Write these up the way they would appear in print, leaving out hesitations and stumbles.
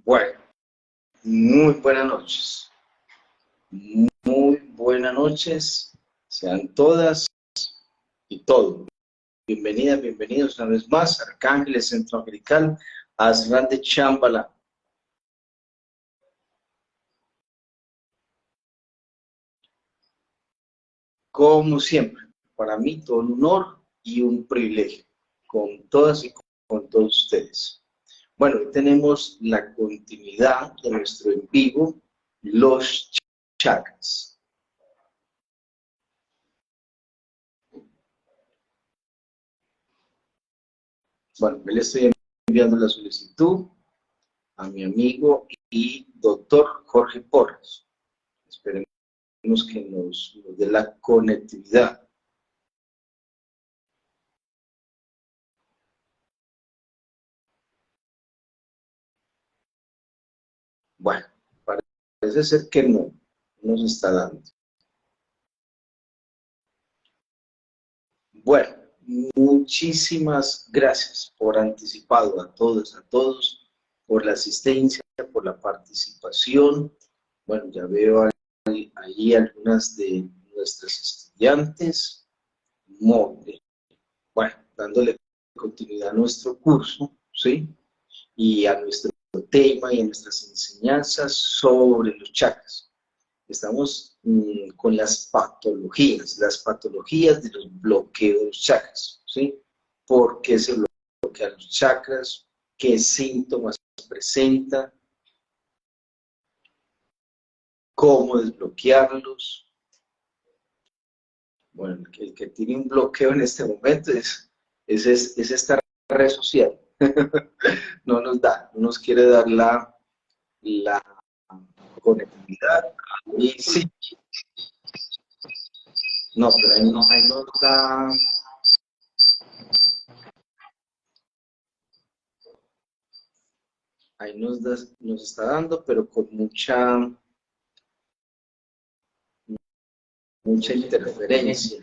Bueno, muy buenas noches. Muy buenas noches. Sean todas y todos. Bienvenidas, bienvenidos una vez más a Arcángeles Centroamerical, Aslan de Chambala. Como siempre, para mí todo un honor y un privilegio, con todas y con todos ustedes. Bueno, hoy tenemos la continuidad de nuestro en vivo, los chakras. Bueno, me le estoy enviando la solicitud a mi amigo y doctor Jorge Porras. Esperemos que nos dé la conectividad. Bueno, parece ser que no nos está dando. Bueno, muchísimas gracias por anticipado a todos, por la asistencia, por la participación. Bueno, ya veo ahí algunas de nuestras estudiantes. Muy bien. Bueno, dándole continuidad a nuestro curso, ¿sí? Y a nuestro tema y a nuestras enseñanzas sobre los chakras. Estamos con las patologías de los bloqueos de los chakras, ¿sí? ¿Por qué se bloquean los chakras? ¿Qué síntomas presenta? ¿Cómo desbloquearlos? Bueno, el que tiene un bloqueo en este momento es esta red social. No nos da, no nos quiere dar la conectividad. Y sí, no, pero ahí nos da, nos está dando, pero con mucha interferencia.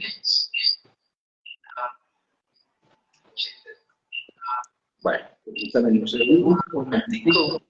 Bueno, permítame un segundo, un momentico.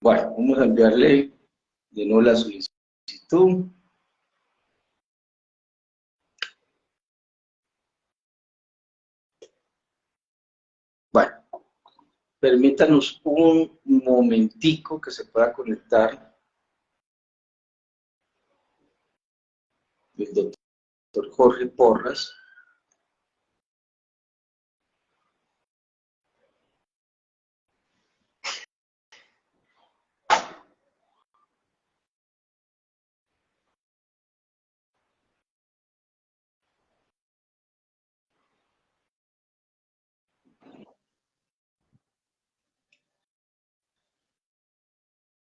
Bueno, vamos a enviarle de nuevo la solicitud. Bueno, permítanos un momentico que se pueda conectar el doctor Jorge Porras.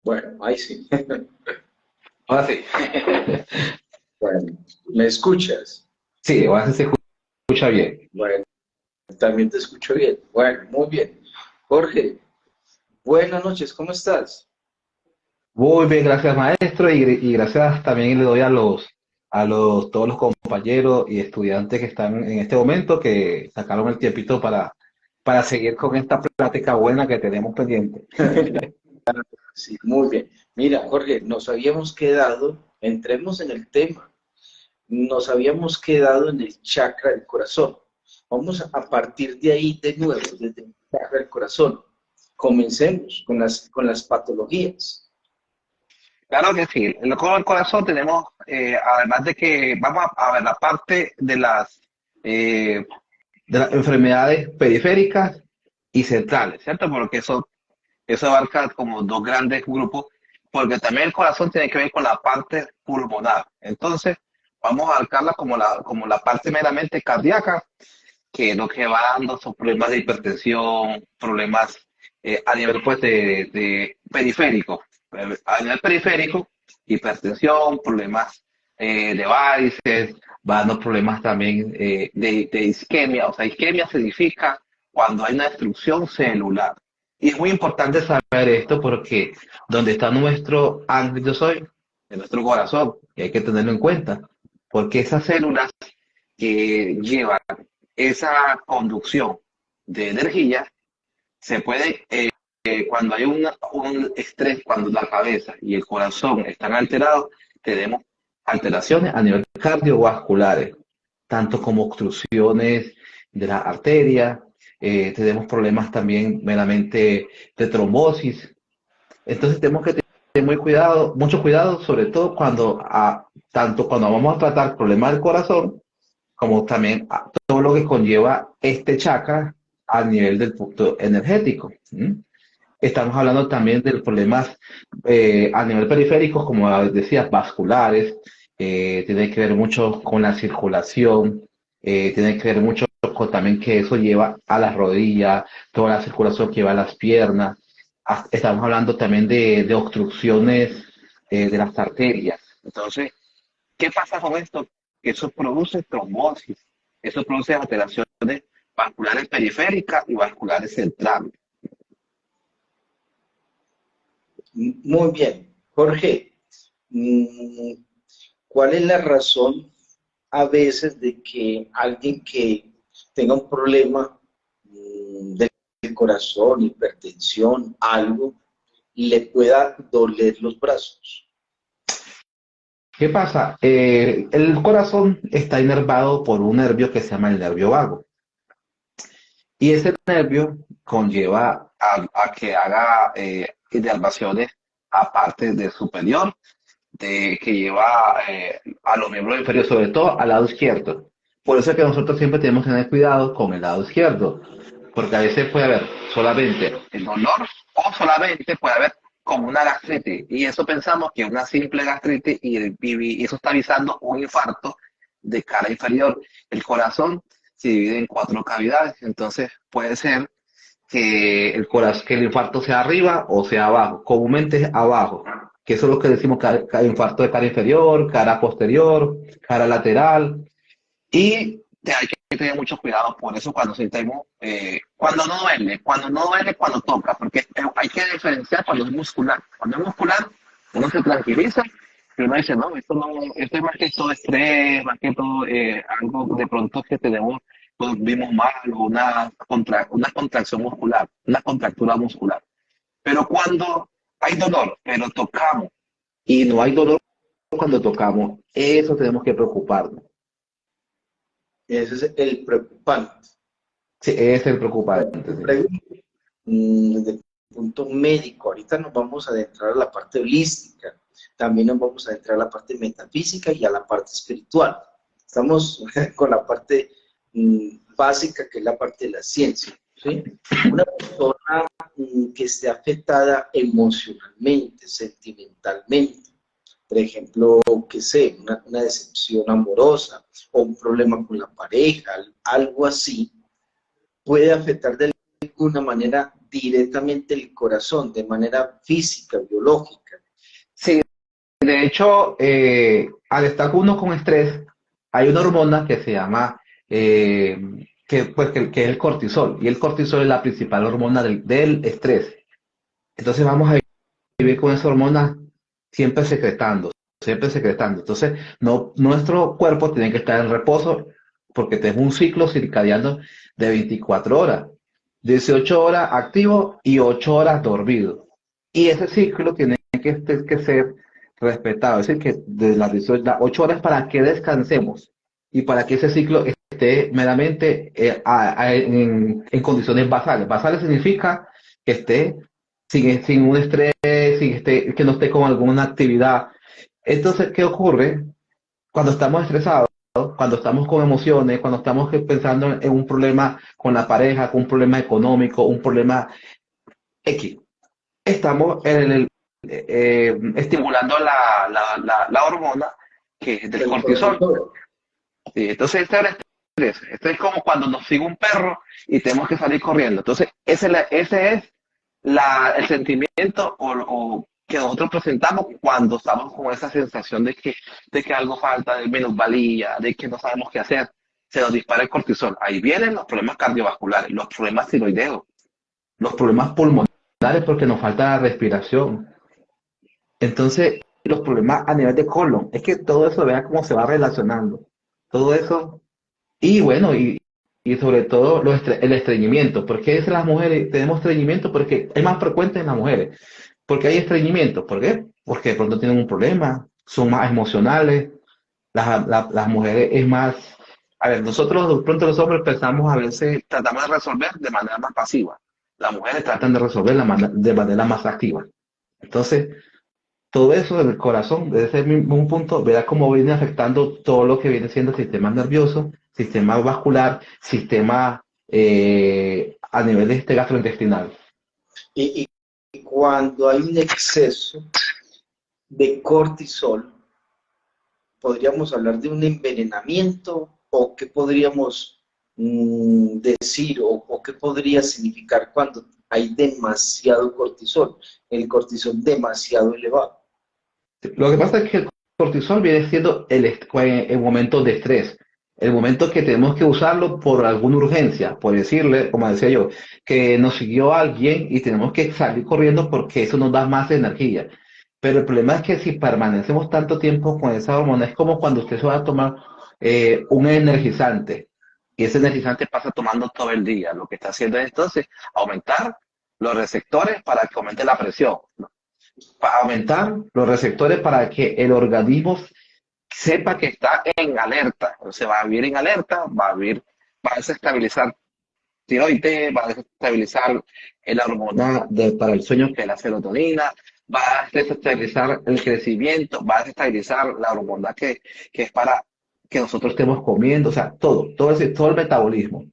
Bueno, ahí sí. Ahora sí. Bueno, ¿me escuchas? Sí, ahora sí se escucha bien. Bueno, también te escucho bien. Bueno, muy bien. Jorge, buenas noches, ¿cómo estás? Muy bien, gracias maestro y gracias también le doy a todos los compañeros y estudiantes que están en este momento que sacaron el tiempito para seguir con esta plática buena que tenemos pendiente. Sí, muy bien. Mira, Jorge, nos habíamos quedado, entremos en el tema, nos habíamos quedado en el chakra del corazón. Vamos a partir de ahí de nuevo, desde el corazón. Comencemos con las patologías. Claro que sí. Con el corazón tenemos, además de que vamos a ver la parte de las enfermedades periféricas y centrales, ¿cierto? Porque eso abarca como dos grandes grupos, porque también el corazón tiene que ver con la parte pulmonar. Entonces, vamos a abarcarla como la parte meramente cardíaca, que lo que va dando son problemas de hipertensión, problemas a nivel pues de periférico. A nivel periférico, hipertensión, problemas de varices, va dando problemas también de isquemia. O sea, isquemia significa cuando hay una destrucción celular. Y es muy importante saber esto porque donde está nuestro ángel yo soy, en nuestro corazón, y hay que tenerlo en cuenta, porque esas células que llevan esa conducción de energía se puede, cuando hay un estrés, cuando la cabeza y el corazón están alterados, tenemos alteraciones a nivel cardiovasculares, tanto como obstrucciones de la arteria, tenemos problemas también meramente de trombosis. Entonces tenemos que tener muy cuidado, mucho cuidado, sobre todo tanto cuando vamos a tratar problemas del corazón, como también todo lo que conlleva este chakra a nivel del punto energético. ¿Mm? Estamos hablando también de problemas a nivel periférico, como decías, vasculares, tiene que ver mucho con la circulación, tiene que ver mucho con también que eso lleva a las rodillas, toda la circulación que lleva a las piernas. Estamos hablando también de obstrucciones de las arterias. Entonces, ¿qué pasa con esto? Que eso produce trombosis, eso produce alteraciones vasculares periféricas y vasculares centrales. Muy bien. Jorge, ¿cuál es la razón a veces de que alguien que tenga un problema del corazón, hipertensión, algo, le pueda doler los brazos? ¿Qué pasa? El corazón está inervado por un nervio que se llama el nervio vago. Y ese nervio conlleva a que haga inervaciones a parte del superior, que lleva a los miembros inferiores, sobre todo al lado izquierdo. Por eso es que nosotros siempre tenemos que tener cuidado con el lado izquierdo, porque a veces puede haber solamente el dolor o solamente puede haber como una gastritis. Y eso pensamos que es una simple gastritis y eso está avisando un infarto de cara inferior. El corazón se divide en cuatro cavidades, entonces puede ser que el infarto sea arriba o sea abajo. Comúnmente es abajo, que eso es lo que decimos infarto de cara inferior, cara posterior, cara lateral. Y hay que tener mucho cuidado por eso cuando sentimos, cuando no duele, cuando toca, porque hay que diferenciar cuando es muscular. Cuando es muscular, uno se tranquiliza y uno dice, no, esto es más que todo estrés, más que todo algo de pronto que tenemos, pues vimos mal o una contracción muscular, una contractura muscular. Pero cuando hay dolor, pero tocamos y no hay dolor cuando tocamos, eso tenemos que preocuparnos. Ese es el preocupante. Sí, ese es el Bueno, preocupante. Sí. pregunta, desde el punto médico, ahorita nos vamos a adentrar a la parte holística, también nos vamos a adentrar a la parte metafísica y a la parte espiritual. Estamos con la parte básica, que es la parte de la ciencia. ¿Sí? Una persona que esté afectada emocionalmente, sentimentalmente, por ejemplo, que sé, una decepción amorosa o un problema con la pareja, algo así, puede afectar de alguna manera directamente el corazón, de manera física, biológica. Sí, de hecho, al estar uno con estrés, hay una hormona que se llama, que es el cortisol, y el cortisol es la principal hormona del estrés. Entonces vamos a vivir con esa hormona siempre secretando, siempre secretando. Entonces, no, nuestro cuerpo tiene que estar en reposo porque tenemos un ciclo circadiano de 24 horas, 18 horas activo y 8 horas dormido. Y ese ciclo tiene que ser respetado, es decir, que de las 8 horas para que descansemos y para que ese ciclo esté meramente en condiciones basales. Basales significa que esté sin un estrés, que no esté con alguna actividad. Entonces, ¿qué ocurre cuando estamos estresados? Cuando estamos con emociones, cuando estamos pensando en un problema con la pareja, con un problema económico, un problema X. Estamos estimulando la hormona que es del El cortisol. cortisol. Sí, entonces, este es el estrés. Esto es como cuando nos sigue un perro y tenemos que salir corriendo. Entonces, ese es el sentimiento o que nosotros presentamos cuando estamos con esa sensación de que algo falta, de minusvalía, de que no sabemos qué hacer. Se nos dispara el cortisol. Ahí vienen los problemas cardiovasculares, los problemas tiroideos, los problemas pulmonares porque nos falta la respiración. Entonces, los problemas a nivel de colon, es que todo eso vea cómo se va relacionando. Todo eso, y bueno, y sobre todo el estreñimiento. ¿Por qué es las mujeres tenemos estreñimiento? Porque es más frecuente en las mujeres. ¿Por qué hay estreñimiento? ¿Por qué? Porque de pronto tienen un problema, son más emocionales, las mujeres es más... A ver, nosotros de pronto los hombres pensamos a veces, tratamos de resolver de manera más pasiva. Las mujeres tratan de resolver de manera más activa. Entonces, todo eso del corazón, desde ese mismo punto, verá cómo viene afectando todo lo que viene siendo el sistema nervioso, sistema vascular, sistema a nivel de este gastrointestinal. Y cuando hay un exceso de cortisol, ¿podríamos hablar de un envenenamiento o qué podríamos decir o qué podría significar cuando hay demasiado cortisol, el cortisol demasiado elevado? Lo que pasa es que el cortisol viene siendo el momento de estrés, el momento que tenemos que usarlo por alguna urgencia, por decirle, como decía yo, que nos siguió alguien y tenemos que salir corriendo porque eso nos da más energía. Pero el problema es que si permanecemos tanto tiempo con esa hormona, es como cuando usted se va a tomar un energizante y ese energizante pasa tomando todo el día. Lo que está haciendo es entonces aumentar los receptores para que aumente la presión, ¿no? Para aumentar los receptores para que el organismo sepa que está en alerta. Se va a vivir en alerta, va a desestabilizar tiroides, va a desestabilizar la hormona para el sueño, que es la serotonina, va a desestabilizar el crecimiento, va a desestabilizar la hormona que es para que nosotros estemos comiendo, o sea, todo el metabolismo.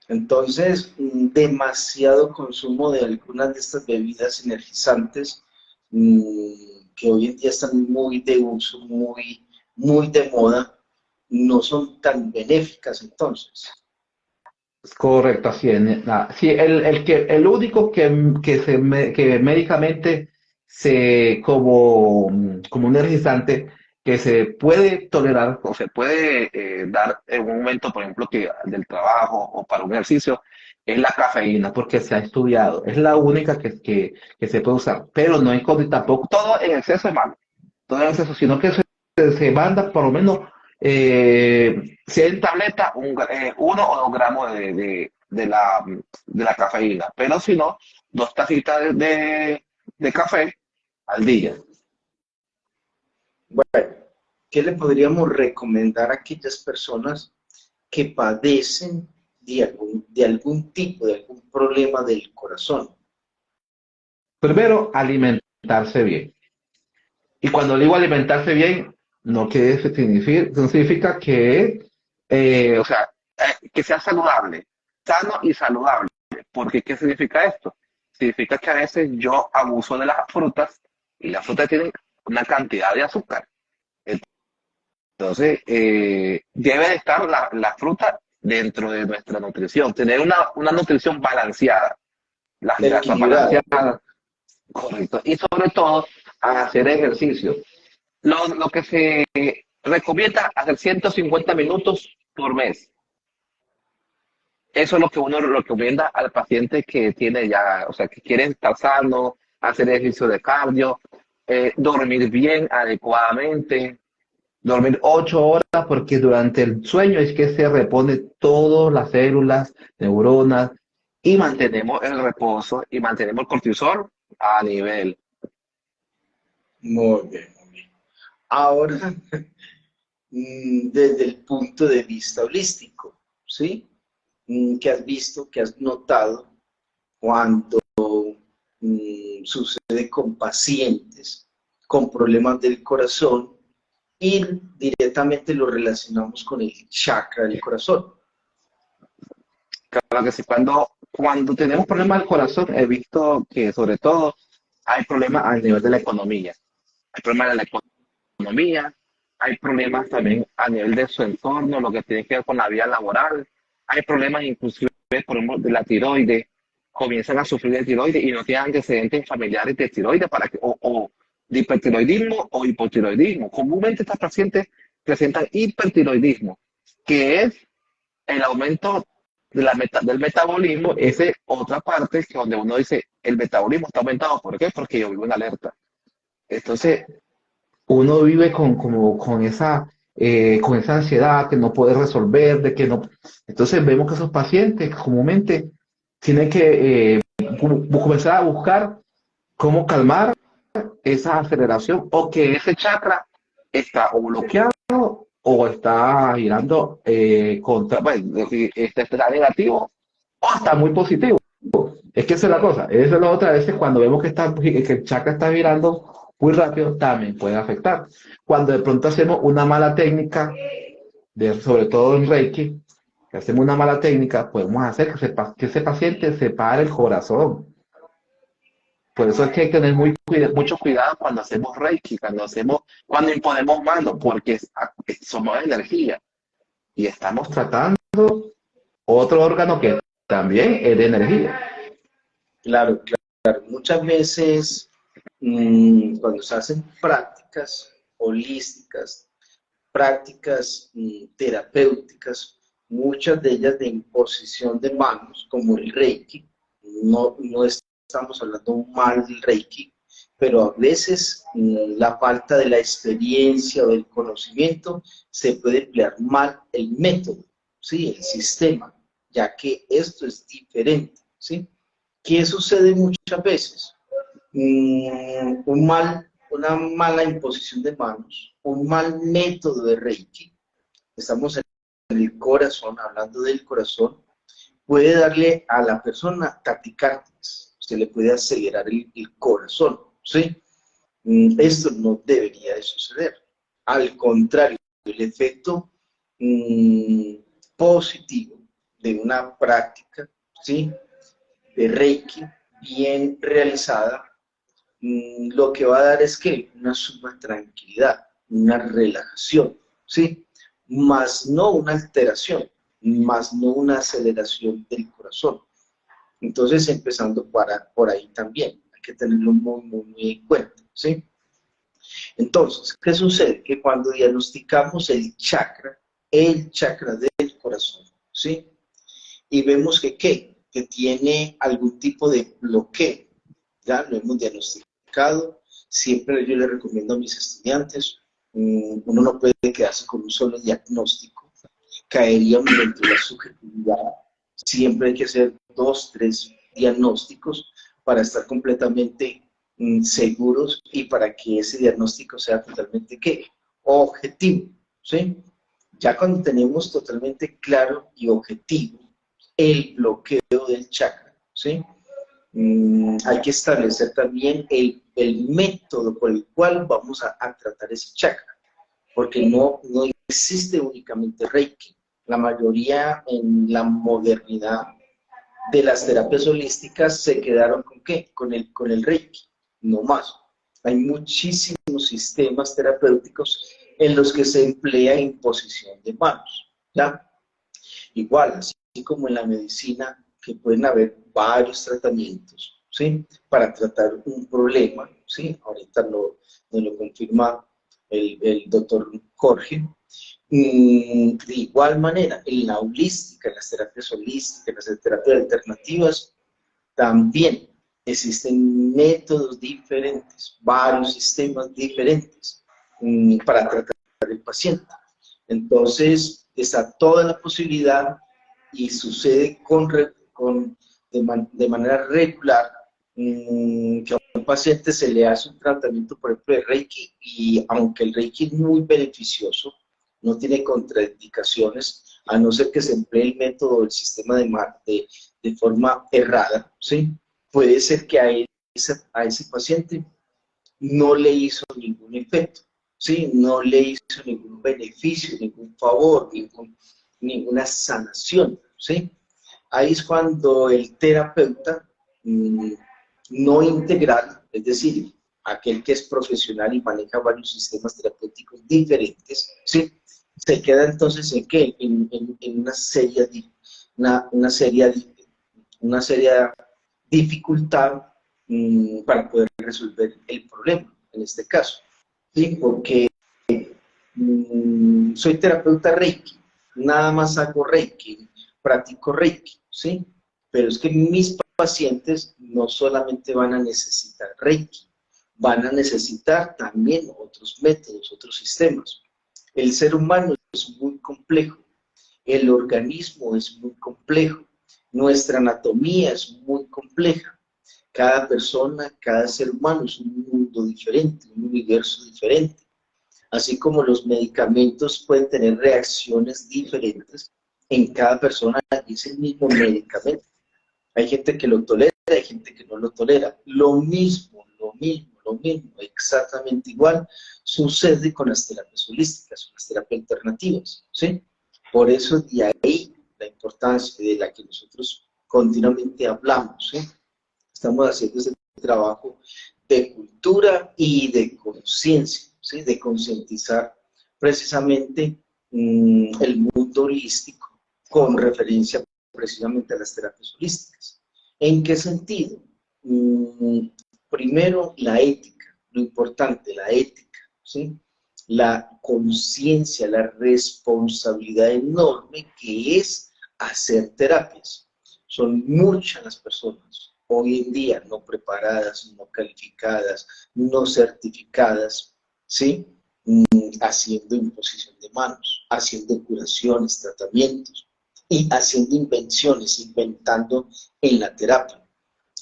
Entonces, demasiado consumo de algunas de estas bebidas energizantes que hoy en día están muy de uso, muy de moda, no son tan benéficas entonces. Correcto, así es. Sí, el único que médicamente como un energizante que se puede tolerar o se puede dar en un momento, por ejemplo, del trabajo o para un ejercicio, es la cafeína, porque se ha estudiado. Es la única que se puede usar, pero no en tampoco. Todo en exceso es malo, todo en exceso, sino que se manda por lo menos 100 tabletas, 1 o 2 gramos de la cafeína, pero si no, 2 tacitas de café al día. Bueno, ¿qué le podríamos recomendar a aquellas personas que padecen de algún tipo, de algún problema del corazón? Primero, alimentarse bien. Y cuando digo alimentarse bien, no quiere no significa que, o sea, que sea saludable, sano y saludable. Porque, ¿qué significa esto? Significa que a veces yo abuso de las frutas y las frutas tienen una cantidad de azúcar. Entonces, debe de estar la fruta dentro de nuestra nutrición, tener una nutrición balanceada, las grasas Equilibrada. balanceadas, correcto, y sobre todo hacer ejercicio. Lo que se recomienda hacer 150 minutos por mes. Eso es lo que uno recomienda al paciente que tiene ya, o sea, que quiere estar sano, hacer ejercicio de cardio, dormir bien, adecuadamente, dormir 8 horas, porque durante el sueño es que se repone todas las células, neuronas, y mantenemos el reposo y mantenemos el cortisol a nivel. Muy bien, muy bien. Ahora, desde el punto de vista holístico, ¿sí? ¿Qué has visto, qué has notado cuando sucede con pacientes con problemas del corazón y directamente lo relacionamos con el chakra del corazón? Claro que sí, cuando tenemos problemas del corazón, he visto que sobre todo hay problemas a nivel de la economía. Hay problemas de la economía, hay problemas también a nivel de su entorno, lo que tiene que ver con la vida laboral, hay problemas inclusive, por ejemplo, de la tiroides, comienzan a sufrir de tiroides y no tienen antecedentes familiares de tiroides o de hipertiroidismo o hipotiroidismo. Comúnmente estas pacientes presentan hipertiroidismo, que es el aumento del metabolismo. Esa es otra parte que donde uno dice, el metabolismo está aumentado. ¿Por qué? Porque yo vivo en alerta. Entonces, uno vive con esa ansiedad que no puede resolver, de que no. Entonces vemos que esos pacientes comúnmente tienen que comenzar a buscar cómo calmar esa aceleración o que ese chakra está o bloqueado o está girando bueno, está negativo o está muy positivo. Es que esa es la cosa, esa es la otra. A veces cuando vemos que el chakra está girando muy rápido, también puede afectar. Cuando de pronto hacemos una mala técnica, sobre todo en Reiki, que hacemos una mala técnica, podemos hacer que ese paciente se pare el corazón. Por eso es que hay que tener mucho cuidado cuando hacemos Reiki, cuando imponemos manos, porque somos energía y estamos tratando otro órgano que también es de energía. Claro, claro. Muchas veces cuando se hacen prácticas holísticas, prácticas terapéuticas, muchas de ellas de imposición de manos, como el Reiki, no estamos hablando mal del Reiki, pero a veces la falta de la experiencia o del conocimiento se puede emplear mal el método, ¿sí? El sistema, ya que esto es diferente, ¿sí? ¿Qué sucede muchas veces? Una mala imposición de manos, un mal método de Reiki, estamos en el corazón, hablando del corazón, puede darle a la persona taquicardia, se le puede acelerar el corazón, ¿sí? Esto no debería de suceder. Al contrario, el efecto positivo de una práctica, ¿sí? De Reiki bien realizada, lo que va a dar es que una suma tranquilidad, una relajación, ¿sí? Más no una alteración, más no una aceleración del corazón. Entonces, empezando por ahí también, hay que tenerlo muy en cuenta, ¿sí? Entonces, ¿qué sucede? Que cuando diagnosticamos el chakra del corazón, ¿sí? Y vemos que tiene algún tipo de bloqueo, ya lo hemos diagnosticado. Siempre yo le recomiendo a mis estudiantes, uno no puede quedarse con un solo diagnóstico, caeríamos dentro de la subjetividad. Siempre hay que hacer 2, 3 diagnósticos para estar completamente seguros y para que ese diagnóstico sea totalmente objetivo, ¿sí? Ya cuando tenemos totalmente claro y objetivo el bloqueo del chakra, ¿sí? Hay que establecer también el método por el cual vamos a tratar ese chakra, porque no existe únicamente Reiki. La mayoría en la modernidad de las terapias holísticas se quedaron ¿con qué? Con el Reiki, no más. Hay muchísimos sistemas terapéuticos en los que se emplea imposición de manos, ¿ya? Igual, así como en la medicina, que pueden haber varios tratamientos, ¿sí? Para tratar un problema, ¿sí? Ahorita nos lo confirma el doctor Jorge. De igual manera, en la holística, en las terapias holísticas, en las terapias alternativas, también existen métodos diferentes, varios sistemas diferentes para tratar al paciente. Entonces, está toda la posibilidad y sucede de manera regular que a un paciente se le hace un tratamiento, por ejemplo, de Reiki, y aunque el Reiki es muy beneficioso, no tiene contraindicaciones, a no ser que se emplee el método o el sistema de forma errada, ¿sí? Puede ser que a ese paciente no le hizo ningún efecto, ¿sí? No le hizo ningún beneficio, ningún favor, ninguna sanación, ¿sí? Ahí es cuando el terapeuta no integral, es decir, aquel que es profesional y maneja varios sistemas terapéuticos diferentes, ¿sí? Se queda entonces en qué? En una seria dificultad para poder resolver el problema, en este caso, ¿sí? Porque soy terapeuta Reiki, nada más hago Reiki, practico Reiki, ¿sí? Pero es que mis pacientes no solamente van a necesitar Reiki, van a necesitar también otros métodos, otros sistemas. El ser humano es muy complejo, el organismo es muy complejo, nuestra anatomía es muy compleja. Cada persona, cada ser humano es un mundo diferente, un universo diferente. Así como los medicamentos pueden tener reacciones diferentes en cada persona, es el mismo medicamento. Hay gente que lo tolera, hay gente que no lo tolera. Lo mismo, exactamente igual sucede con las terapias holísticas, con las terapias alternativas, ¿sí? Por eso de ahí la importancia de la que nosotros continuamente hablamos, ¿sí? Estamos haciendo ese trabajo de cultura y de conciencia, ¿sí? De concientizar precisamente el mundo holístico con referencia precisamente a las terapias holísticas. ¿En qué sentido? Primero, la ética, lo importante, la ética, ¿sí? La conciencia, la responsabilidad enorme que es hacer terapias. Son muchas las personas hoy en día no preparadas, no calificadas, no certificadas, ¿sí? Haciendo imposición de manos, haciendo curaciones, tratamientos y haciendo invenciones, inventando en la terapia.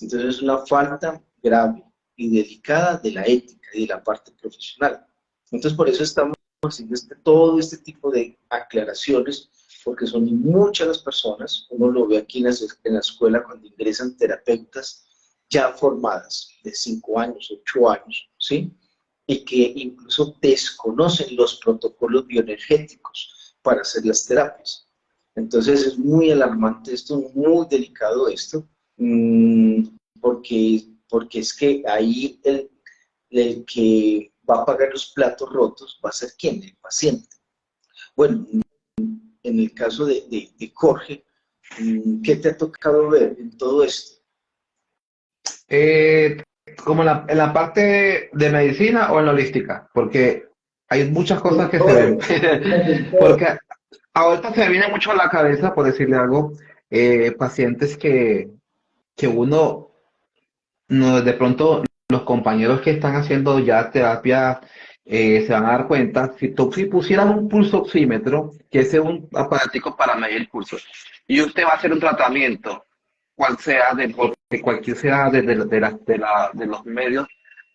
Entonces es una falta grave y delicada de la ética y de la parte profesional. Entonces por eso estamos haciendo todo este tipo de aclaraciones, porque son muchas las personas, uno lo ve aquí en la escuela cuando ingresan terapeutas ya formadas de 5 años, 8 años, ¿sí? Y que incluso desconocen los protocolos bioenergéticos para hacer las terapias. Entonces es muy alarmante esto, muy delicado esto, porque es que ahí el que va a pagar los platos rotos va a ser ¿quién? El paciente. Bueno, en el caso de Jorge, ¿qué te ha tocado ver en todo esto? Eh, Como en la parte de medicina o en la holística, porque hay muchas cosas En que se ven. todo, en todo. Porque ahorita se me viene mucho a la cabeza, por decirle algo, pacientes que uno, no, de pronto los compañeros que están haciendo ya terapia se van a dar cuenta, si pusieran un pulso oxímetro, que es un aparatico para medir el pulso, y usted va a hacer un tratamiento, cual sea, porque cualquier sea de los medios,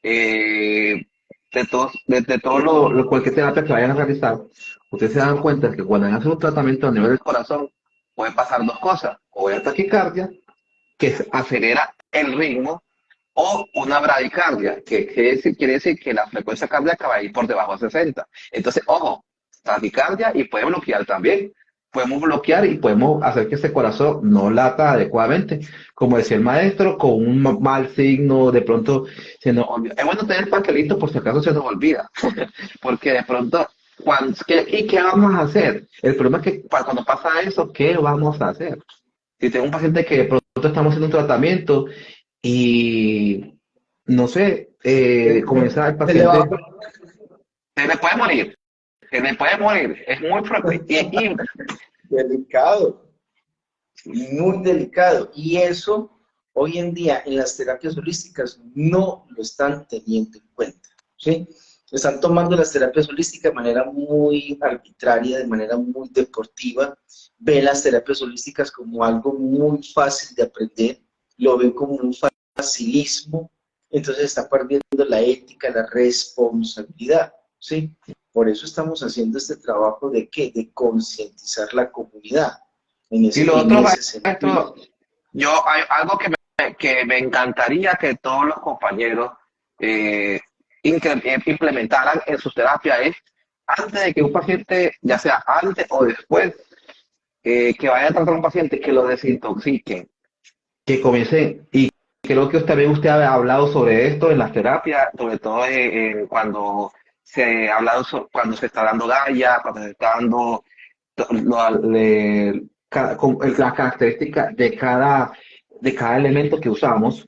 eh, de todo cualquier terapia que vayan a realizar, ustedes se dan cuenta que cuando hacen un tratamiento a nivel del corazón, puede pasar dos cosas, o hay taquicardia, que acelera el ritmo, o una bradicardia, que quiere decir que la frecuencia cardíaca va a ir por debajo de 60. Entonces, ojo, bradicardia y puede bloquear también. Podemos bloquear y podemos hacer que ese corazón no lata adecuadamente. Como decía el maestro, con un mal signo, de pronto se nos olvida. Es bueno tener el papelito por si acaso se nos olvida. Porque de pronto, ¿y qué vamos a hacer? El problema es que cuando pasa eso, ¿qué vamos a hacer? Si tengo un paciente que de pronto estamos haciendo un tratamiento y no sé, comienza el Se le va paciente, se le puede morir, se le puede morir, es muy fuerte. delicado, muy delicado. Y eso hoy en día en las terapias holísticas no lo están teniendo en cuenta, ¿sí? Están tomando las terapias holísticas de manera muy arbitraria, de manera muy deportiva, ven las terapias holísticas como algo muy fácil de aprender, lo ven como un facilismo, entonces está perdiendo la ética, la responsabilidad, ¿sí? Por eso estamos haciendo este trabajo de ¿qué? De concientizar la comunidad Y lo en otro, ese sentido. maestro, yo hay algo que me encantaría que todos los compañeros eh, implementaran en sus terapias es, antes de que un paciente, ya sea antes o después, que vaya a tratar a un paciente, que lo desintoxiquen, que comiencen, y creo que usted ha hablado sobre esto en las terapias, sobre todo cuando se ha hablado cuando se está dando Gaia, cuando se está dando con las características de cada elemento que usamos,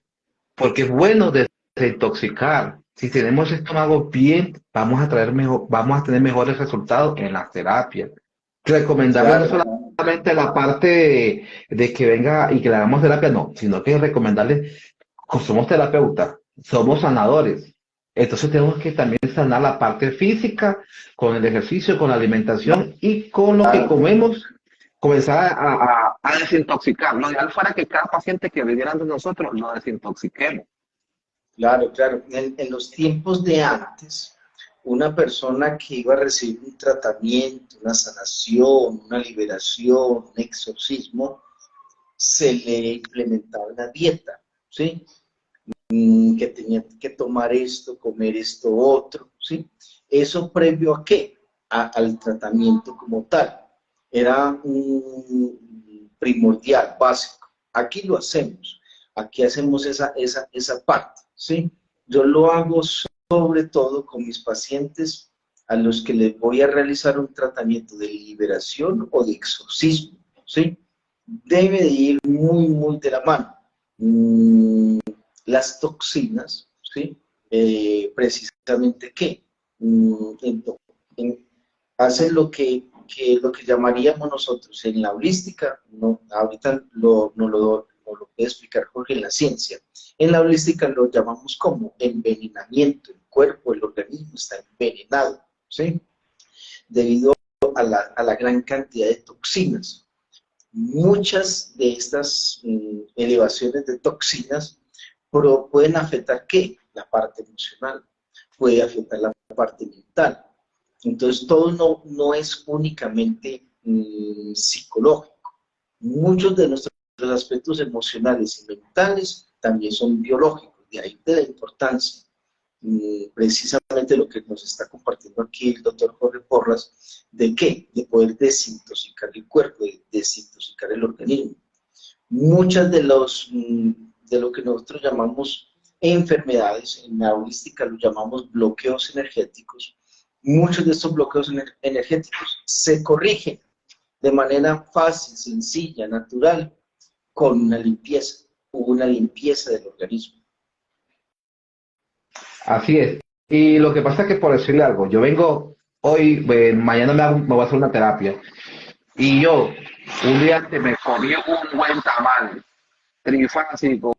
porque es bueno desintoxicar. Si tenemos el estómago bien, vamos a tener mejores resultados en las terapias. Recomendarle no Claro, solamente la parte de que venga y que le hagamos terapia, no, sino que recomendarle, somos terapeutas, somos sanadores. Entonces tenemos que también sanar la parte física con el ejercicio, con la alimentación y con lo que claro, comemos, comenzar a desintoxicar. Lo ideal fuera que cada paciente que viniera ante nosotros lo desintoxiquemos. claro, claro. En los tiempos de antes, una persona que iba a recibir un tratamiento, una sanación, una liberación, un exorcismo, se le implementaba una dieta, ¿sí? Que tenía que tomar esto, comer esto otro, ¿sí? ¿Eso previo a qué? Al tratamiento como tal. Era un primordial, básico. Aquí lo hacemos, aquí hacemos esa parte, ¿sí? Yo lo hago sobre todo con mis pacientes a los que les voy a realizar un tratamiento de liberación o de exorcismo, ¿sí? Debe de ir muy, muy de la mano. Las toxinas, ¿sí? Precisamente, ¿qué? En, en, hacen lo que llamaríamos nosotros en la holística, no, ahorita no lo puede explicar Jorge en la ciencia, en la holística lo llamamos como envenenamiento, el cuerpo, el organismo está envenenado, ¿sí? Debido a la gran cantidad de toxinas. Muchas de estas elevaciones de toxinas pueden afectar ¿qué? La parte emocional, puede afectar la parte mental. Entonces, todo no es únicamente psicológico. Muchos de nuestros aspectos emocionales y mentales también son biológicos, de ahí de la importancia. Precisamente lo que nos está compartiendo aquí el doctor Jorge Porras, ¿de qué? De poder desintoxicar el cuerpo, de desintoxicar el organismo. Muchas de lo que nosotros llamamos enfermedades, en la holística lo llamamos bloqueos energéticos, muchos de estos bloqueos energéticos se corrigen de manera fácil, sencilla, natural, con una limpieza del organismo. Así es. Y lo que pasa es que, por decirle algo, yo vengo hoy, mañana me voy a hacer una terapia. Y yo, un día antes me comí un buen tamal trifásico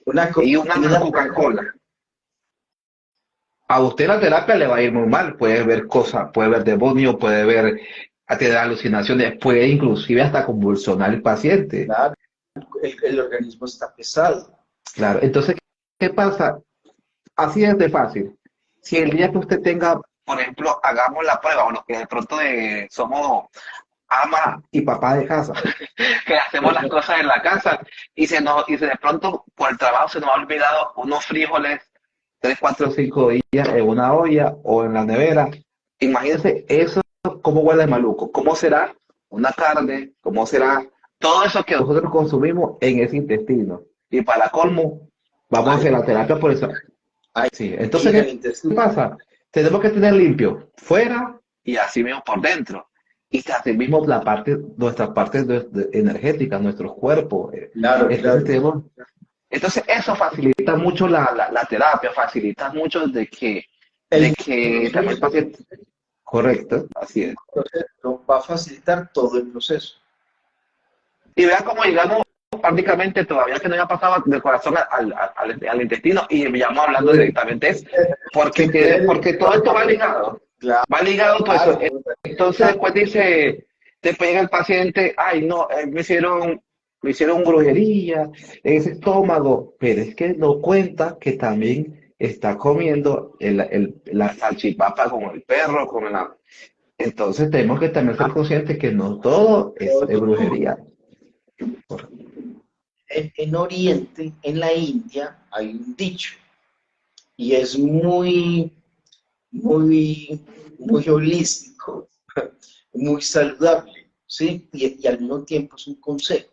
Una y una comida, Coca-Cola. A usted la terapia le va a ir muy mal. Puede ver cosas, puede ver demonios, puede ver, a tener alucinaciones, puede inclusive hasta convulsionar el paciente. claro, el organismo está pesado. Claro. Entonces, ¿qué pasa? Así es de fácil. Si el día que usted tenga, por ejemplo, hagamos la prueba, o los que de pronto somos ama y papá de casa, que hacemos las cosas en la casa y de pronto por el trabajo se nos ha olvidado unos frijoles 3, 4, 5 días en una olla o en la nevera. Imagínense eso, cómo huele de maluco, cómo será una carne, cómo será todo eso que nosotros consumimos en ese intestino. Y para colmo, vamos a Ahí, hacer la terapia por eso. ahí Sí, en el entonces, ¿qué intestino. pasa? Tenemos que tener limpio fuera y así mismo por dentro. Y así mismo nuestra parte energética, nuestros cuerpos. Claro, Entonces claro. entonces eso facilita mucho la terapia, facilita mucho de El que también el proceso, paciente, correcto, así es. va a facilitar todo el proceso. Y vean cómo llegamos prácticamente todavía que no haya pasado del corazón al intestino y llegamos hablando directamente es Sin querer, porque todo esto va ligado todo eso. claro, Entonces después después llega el paciente, ay no, me hicieron brujería en ese estómago, pero es que no cuenta que también está comiendo la salchipapa con el perro, con la... Entonces tenemos que también ser conscientes que no todo es brujería. En Oriente, en la India, hay un dicho y es muy holístico, muy saludable, ¿sí? Y al mismo tiempo es un consejo.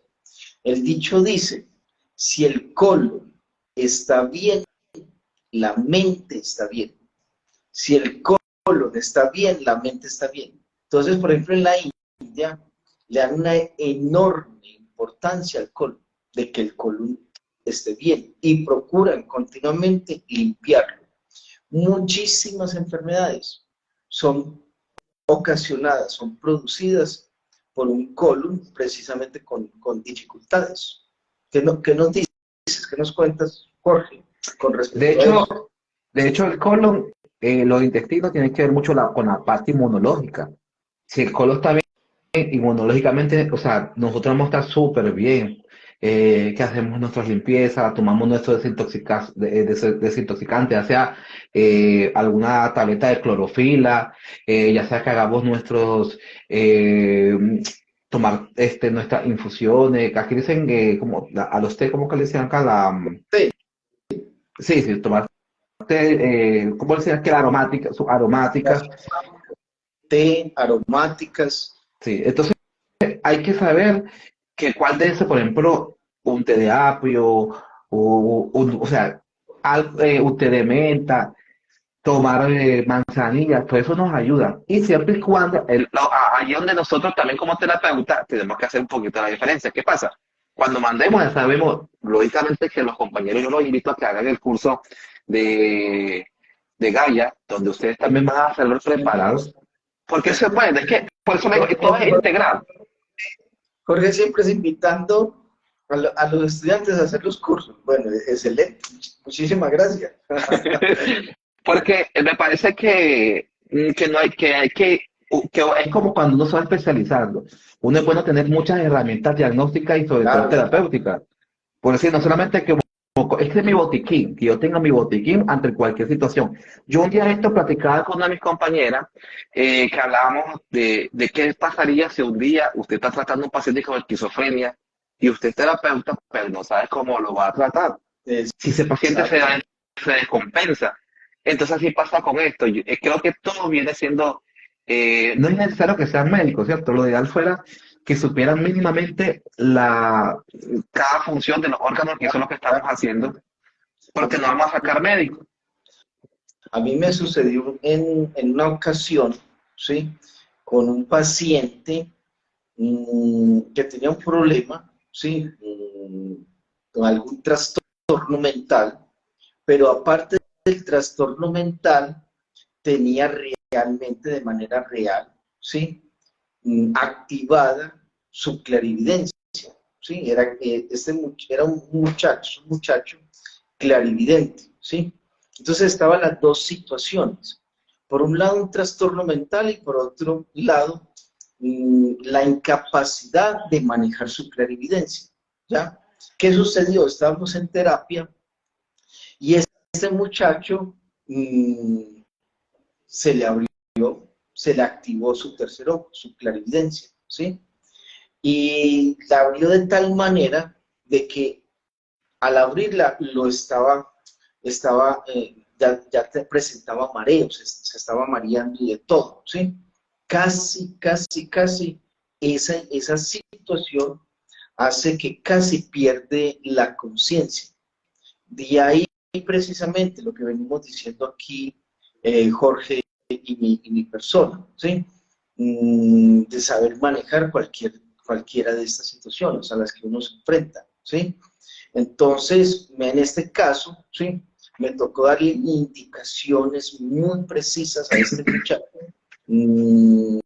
El dicho dice, si el colon está bien, la mente está bien. Si el colon está bien, la mente está bien. Entonces, por ejemplo, en la India le dan una enorme importancia al colon, de que el colon esté bien y procuran continuamente limpiarlo. Muchísimas enfermedades son ocasionadas, son producidas por un colon precisamente con dificultades. ¿Qué nos dices? ¿Qué nos cuentas, Jorge, con De respecto a eso? hecho, de hecho el colon, los intestinos tienen que ver mucho con la parte inmunológica. Si el colon está bien inmunológicamente, o sea, nosotros vamos a estar súper bien. Que hacemos nuestras limpiezas, tomamos nuestro desintoxicante, ya sea alguna tableta de clorofila, ya sea que hagamos eh, tomar nuestras infusiones, aquí dicen como a los té, ¿cómo que le dicen acá? Sí, Sí, sí, tomar té, ¿cómo le dicen que la aromática, aromáticas? té, aromáticas. Sí, entonces hay que saber que cuál de eso, por ejemplo, un té de apio, o sea, un té de menta, tomar manzanilla, todo eso nos ayuda. Y siempre y cuando, ahí es donde nosotros también como terapeutas tenemos que hacer un poquito la diferencia. ¿Qué pasa? Cuando mandemos, ya sabemos, lógicamente que los compañeros, yo los invito a que hagan el curso de, de Gaia, donde ustedes también van a hacerlo preparados, porque se puede, es que, por eso le digo, todo es integral. Jorge siempre es invitando a los estudiantes a hacer los cursos. Bueno, excelente. Muchísimas gracias. Porque me parece que no hay que es como cuando uno se va especializando. Uno es bueno tener muchas herramientas diagnósticas y sobre todo Claro, terapéuticas. Por decir, no solamente que este es mi botiquín, que yo tenga mi botiquín ante cualquier situación. Yo un día esto platicaba con una de mis compañeras que hablábamos de qué pasaría si un día usted está tratando a un paciente con esquizofrenia y usted es terapeuta, pero no sabe cómo lo va a tratar. Si ese paciente exacto. se descompensa. Entonces así pasa con esto. Creo que todo viene siendo, no es necesario que sean médicos, ¿cierto? Lo ideal fuera que supieran mínimamente cada función de los órganos, que eso es lo que estamos haciendo, porque no vamos a sacar médicos. A mí me sucedió en una ocasión, ¿sí? Con un paciente que tenía un problema, ¿sí? Con algún trastorno mental, pero aparte del trastorno mental, tenía realmente de manera real, ¿sí? Activada su clarividencia, ¿sí? Era un muchacho clarividente, ¿sí? Entonces estaban las dos situaciones. Por un lado, un trastorno mental y por otro lado, la incapacidad de manejar su clarividencia, ¿ya? ¿Qué sucedió? Estábamos en terapia y este muchacho se le abrió, se le activó su tercer ojo, su clarividencia, ¿sí? Y la abrió de tal manera de que al abrirla ya te presentaba mareos, se estaba mareando y de todo, ¿sí? Casi esa situación hace que casi pierde la conciencia. De ahí precisamente lo que venimos diciendo aquí, Jorge y mi persona, ¿sí? De saber manejar cualquiera de estas situaciones a las que uno se enfrenta, ¿sí? Entonces, en este caso, ¿sí? Me tocó darle indicaciones muy precisas a este muchacho en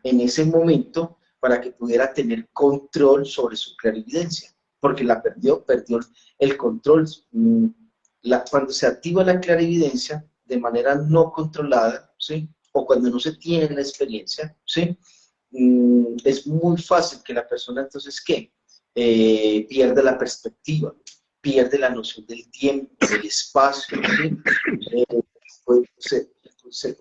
ese momento para que pudiera tener control sobre su clarividencia, porque perdió el control. Cuando se activa la clarividencia de manera no controlada, ¿sí? O cuando no se tiene la experiencia, ¿sí? Es muy fácil que la persona entonces, ¿qué? Pierda la perspectiva, pierde la noción del tiempo, del espacio, ¿sí?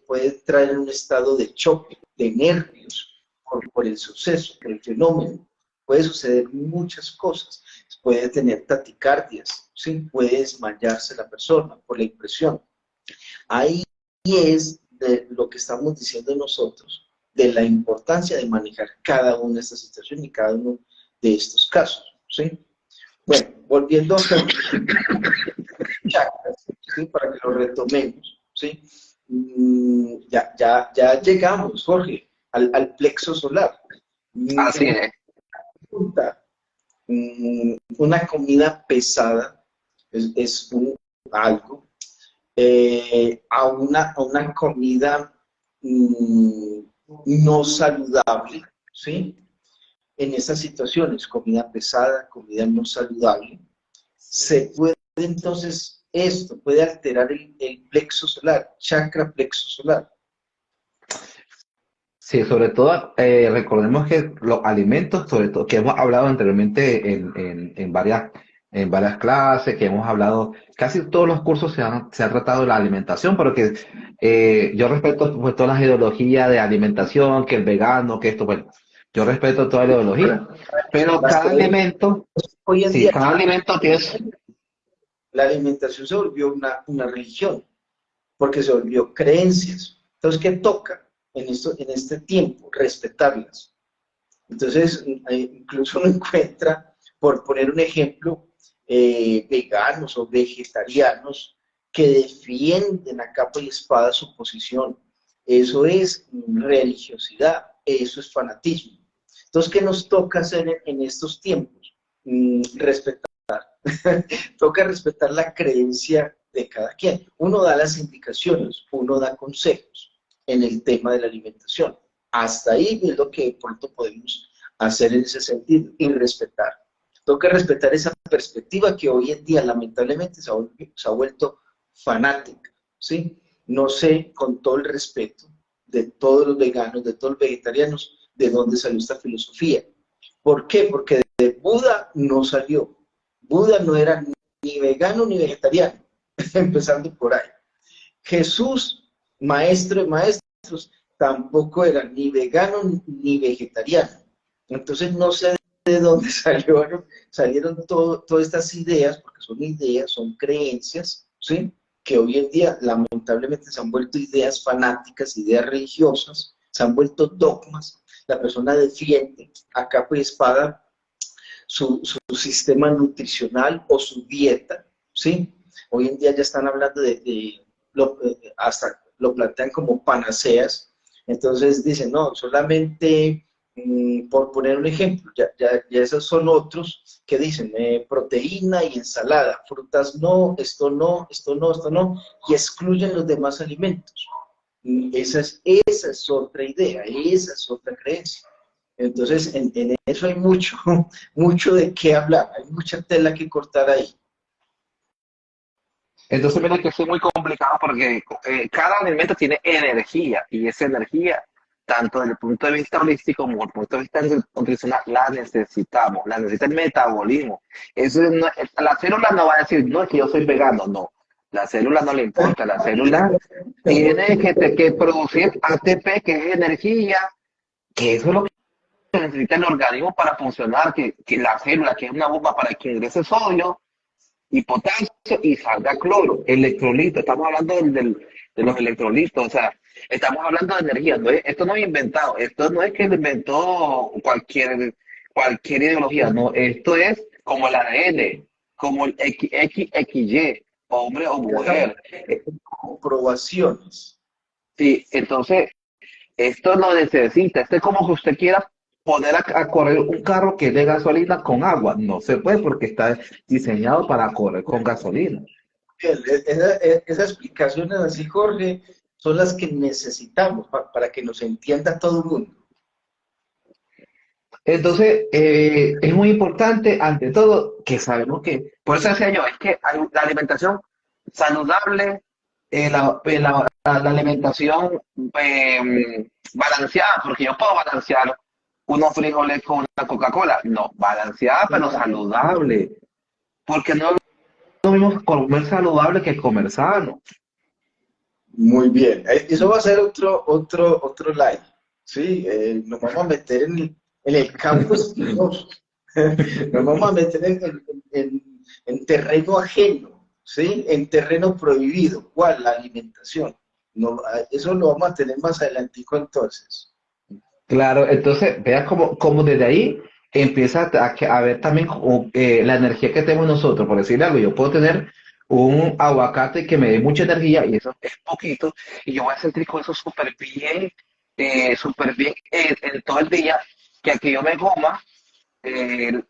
Puede entrar en un estado de choque, de nervios por el suceso, por el fenómeno. Puede suceder muchas cosas. Puede tener taquicardias, ¿sí? Puede desmayarse la persona por la impresión. Ahí es de lo que estamos diciendo nosotros, de la importancia de manejar cada una de estas situaciones y cada uno de estos casos, ¿sí? Bueno, volviendo a chakras, ¿sí? Para que lo retomemos, ¿sí? Ya llegamos, Jorge, al plexo solar. Así es. Una comida pesada es algo, a una comida no saludable, ¿sí? En esas situaciones, comida pesada, comida no saludable, se puede entonces, esto puede alterar el plexo solar, chakra plexo solar. Sí, sobre todo, recordemos que los alimentos, sobre todo, que hemos hablado anteriormente en varias clases, que hemos hablado, casi todos los cursos se ha tratado de la alimentación, pero que yo respeto pues, todas las ideologías de alimentación, que el vegano, que esto, bueno, yo respeto toda la ideología, pero Las cada creencias, alimento, hoy en sí, día, cada alimento tiene, la alimentación se volvió una religión, porque se volvió creencias. Entonces, ¿qué toca en este tiempo? Respetarlas. Entonces, incluso uno encuentra, por poner un ejemplo, veganos o vegetarianos que defienden a capa y espada su posición. Eso es religiosidad, eso es fanatismo. Entonces, ¿qué nos toca hacer en estos tiempos? Respetar. Toca respetar la creencia de cada quien. Uno da las indicaciones, uno da consejos en el tema de la alimentación. Hasta ahí es lo que de pronto podemos hacer en ese sentido y respetar. Toca respetar esa perspectiva que hoy en día lamentablemente se ha vuelto fanática, ¿sí? No sé, con todo el respeto de todos los veganos, de todos los vegetarianos, de dónde salió esta filosofía. ¿Por qué? Porque de Buda no salió. Buda no era ni vegano ni vegetariano, empezando por ahí. Jesús, maestro de maestros, tampoco era ni vegano ni vegetariano. Entonces no sé de dónde salieron todas estas ideas, porque son ideas, son creencias, ¿sí? Que hoy en día lamentablemente se han vuelto ideas fanáticas, ideas religiosas, se han vuelto dogmas. La persona defiende a capa y espada su sistema nutricional o su dieta, ¿sí? Hoy en día ya están hablando hasta lo plantean como panaceas, entonces dicen, no, solamente, por poner un ejemplo, ya esos son otros que dicen proteína y ensalada, frutas no, esto no, esto no, esto no, y excluyen los demás alimentos. Esa es otra idea, esa es otra creencia. Entonces, en eso hay mucho, mucho de qué hablar, hay mucha tela que cortar ahí. entonces mira que es muy complicado porque cada alimento tiene energía y esa energía, tanto desde el punto de vista holístico como desde el punto de vista nutricional, la necesitamos, la necesita el metabolismo. Eso no, la célula no va a decir, no, es que yo soy vegano, no. La célula no le importa, la célula tiene que producir ATP, que es energía, que eso es lo que necesita el organismo para funcionar, que la célula, que es una bomba para que ingrese sodio, y potasio y salga cloro, electrolito, estamos hablando de los electrolitos, o sea, estamos hablando de energía, esto no es inventado, esto no es que lo inventó cualquier ideología, no, esto es como el ADN, como el XXY, hombre o mujer. Comprobaciones. Sí, entonces, esto lo necesita, esto es como que usted quiera poner a correr un carro que dé gasolina con agua. No se puede porque está diseñado para correr con gasolina. Esas explicaciones así, Jorge, son las que necesitamos para que nos entienda todo el mundo. Entonces, es muy importante, ante todo, que sabemos que, por eso decía yo, es que hay la alimentación saludable, la alimentación balanceada, porque yo puedo balancear unos frijoles con una Coca-Cola, no, balanceada pero saludable. porque no es lo mismo comer saludable que comer sano. Muy bien. Eso va a ser otro live. ¿Sí? Nos vamos a meter en el campo espinoso. Nos vamos a meter en terreno ajeno, ¿sí? En terreno prohibido. ¿Cuál? La alimentación. No, eso lo vamos a tener más adelantico entonces. Claro, entonces veas como desde ahí empieza a ver también la energía que tenemos nosotros, por decirle algo, yo puedo tener un aguacate que me dé mucha energía y eso es poquito, y yo voy a sentir con eso súper bien en todo el día, que aquí yo me coma el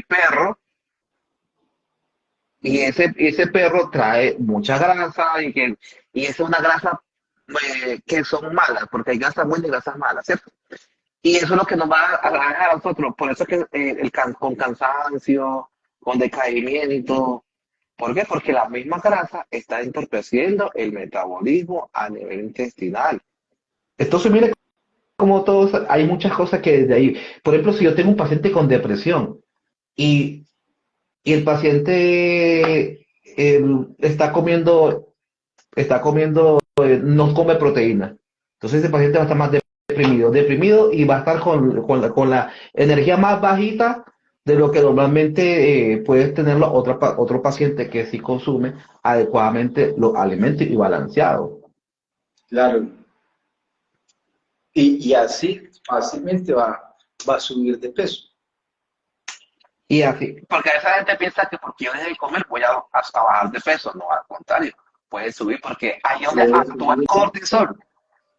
perro, y ese perro trae mucha grasa y esa es una grasa que son malas, porque hay grasas buenas y grasas malas, ¿cierto? Y eso es lo que nos va a dejar a nosotros. Por eso es que con cansancio, con decaimiento. ¿Por qué? Porque la misma grasa está entorpeciendo el metabolismo a nivel intestinal. Entonces, mire como todos, hay muchas cosas que desde ahí. Por ejemplo, si yo tengo un paciente con depresión y, y el paciente no come proteína. Entonces ese paciente va a estar más deprimido y va a estar con la energía más bajita de lo que normalmente puede tenerlo otro paciente que sí consume adecuadamente los alimentos y balanceado. Claro. Y así fácilmente va a subir de peso. Y así, porque esa gente piensa que porque yo deje de comer voy a bajar de peso, no, al contrario, puede subir porque ahí es donde Puede actúa el subir. cortisol.